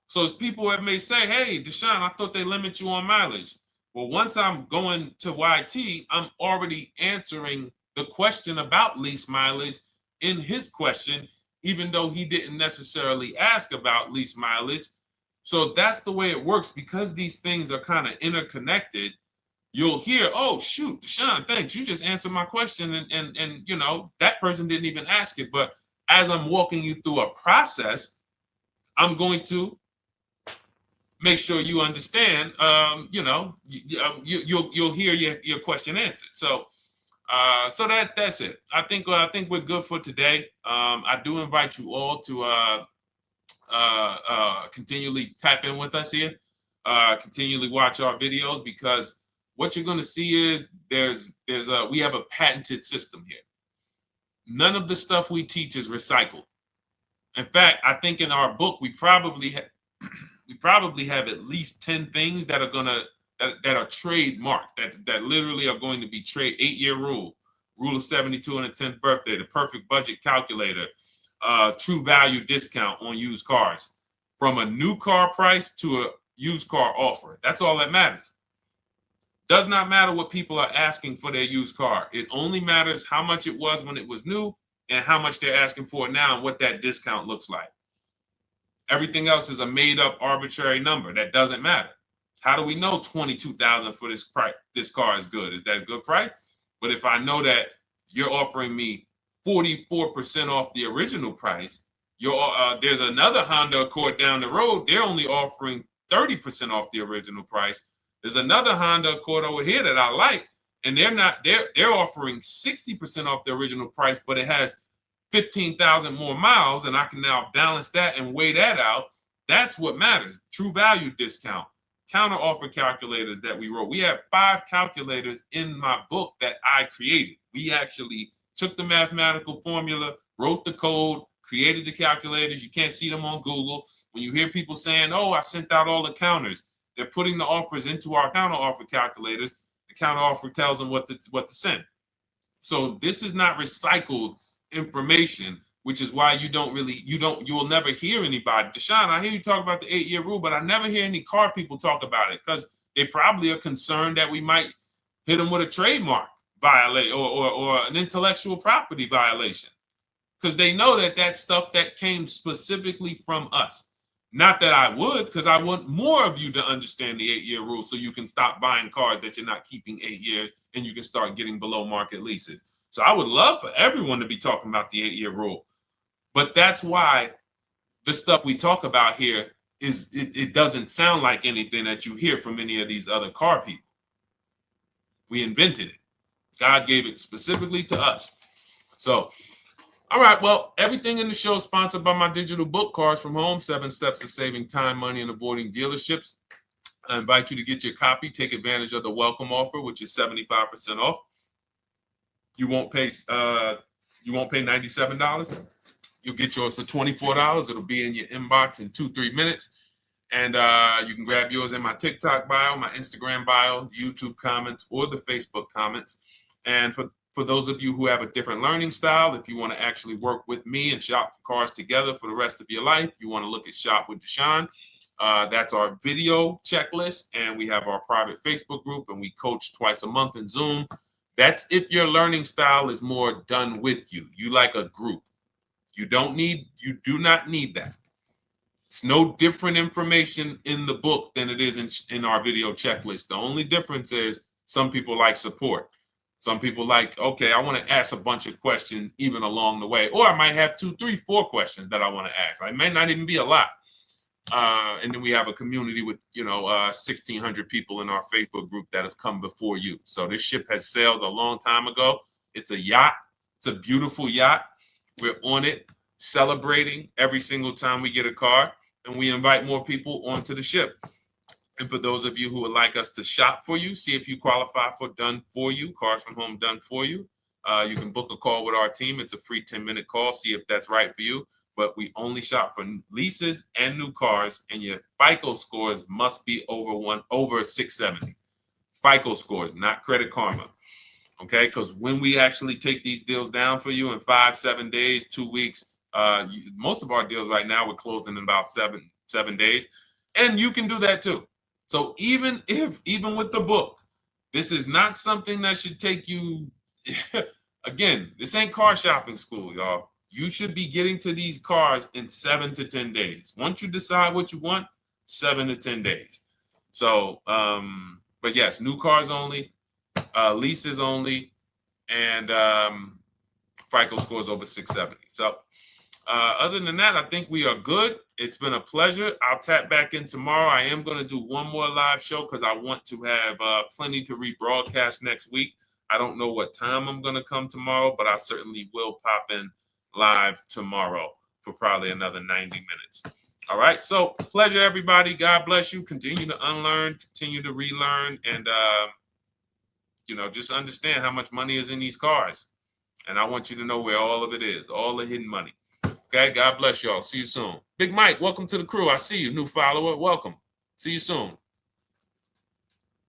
So as people that may say, hey, Deshone, I thought they limit you on mileage. Well, once I'm going to YT, I'm already answering the question about lease mileage in his question, even though he didn't necessarily ask about lease mileage. So that's the way it works. Because these things are kind of interconnected, you'll hear, oh, shoot, Deshone, thanks. You just answered my question. And that person didn't even ask it. But as I'm walking you through a process, I'm going to make sure you understand, you'll hear your question answered. So that's it. I think we're good for today. I do invite you all to continually tap in with us here, continually watch our videos, because what you're going to see is we have a patented system here. None of the stuff we teach is recycled. In fact, I think in our book we probably have at least 10 things that are that are trademarked, that literally are going to be 8-year rule of 72 and a 10th birthday, the perfect budget calculator, true value discount on used cars, from a new car price to a used car offer. That's all that matters. Does not matter what people are asking for their used car. It only matters how much it was when it was new and how much they're asking for it now and what that discount looks like. Everything else is a made-up arbitrary number that doesn't matter. How do we know $22,000 for this price? This car is good. Is that a good price? But if I know that you're offering me 44% off the original price, there's another Honda Accord down the road. They're only offering 30% off the original price. There's another Honda Accord over here that I like, and they're offering 60% off the original price, but it has 15,000 more miles, and I can now balance that and weigh that out. That's what matters. True value discount, counter offer calculators that we wrote. We have 5 calculators in my book that I created. We actually took the mathematical formula, wrote the code, created the calculators. You can't see them on Google. When you hear people saying, oh, I sent out all the counters, they're putting the offers into our counter offer calculators. The counter offer tells them what to send. So this is not recycled information, which is why you will never hear anybody. Deshone, I hear you talk about the 8-year rule, but I never hear any car people talk about it, because they probably are concerned that we might hit them with a trademark violation or an intellectual property violation, because they know that that's stuff that came specifically from us. Not that I would, because I want more of you to understand the 8-year rule, so you can stop buying cars that you're not keeping 8 years and you can start getting below market leases. So I would love for everyone to be talking about the 8-year rule. But that's why the stuff we talk about here it doesn't sound like anything that you hear from any of these other car people. We invented it. God gave it specifically to us. So, all right, well, everything in the show is sponsored by my digital book, Cars from Home, 7 Steps to Saving Time, Money, and Avoiding Dealerships. I invite you to get your copy. Take advantage of the welcome offer, which is 75% off. You won't pay $97. You'll get yours for $24. It'll be in your inbox in 2-3 minutes. And you can grab yours in my TikTok bio, my Instagram bio, the YouTube comments, or the Facebook comments. And for those of you who have a different learning style, if you want to actually work with me and shop for cars together for the rest of your life, you want to look at Shop with Deshone. That's our video checklist. And we have our private Facebook group, and we coach twice a month in Zoom. That's if your learning style is more done with you. You like a group. You do not need that. It's no different information in the book than it is in our video checklist. The only difference is some people like support. Some people like, okay, I want to ask a bunch of questions even along the way, or I might have 2, 3, 4 questions that I want to ask. It may not even be a lot. And then we have a community with 1,600 people in our Facebook group that have come before you. So this ship has sailed a long time ago. It's a yacht. It's a beautiful yacht. We're on it, celebrating every single time we get a car, and we invite more people onto the ship. And for those of you who would like us to shop for you, see if you qualify for done for you, cars from home done for you. You can book a call with our team. It's a free 10-minute call. See if that's right for you. But we only shop for leases and new cars, and your FICO scores must be over 670. FICO scores, not Credit Karma. Okay, because when we actually take these deals down for you in 5, 7 days, 2 weeks, most of our deals right now we're closing in about seven days, and you can do that too. So even with the book, this is not something that should take you. Again, this ain't car shopping school, y'all. You should be getting to these cars in 7 to 10 days. Once you decide what you want, 7 to 10 days. So, but yes, new cars only, leases only, and FICO scores over 670. So other than that, I think we are good. It's been a pleasure. I'll tap back in tomorrow. I am going to do one more live show because I want to have plenty to rebroadcast next week. I don't know what time I'm going to come tomorrow, but I certainly will pop in live tomorrow for probably another 90 minutes. All right. So pleasure, everybody. God bless you. Continue to unlearn, continue to relearn, and just understand how much money is in these cars. And I want you to know where all of it is, all the hidden money. Okay, God bless y'all. See you soon. Big Mike, welcome to the crew. I see you, new follower. Welcome. See you soon.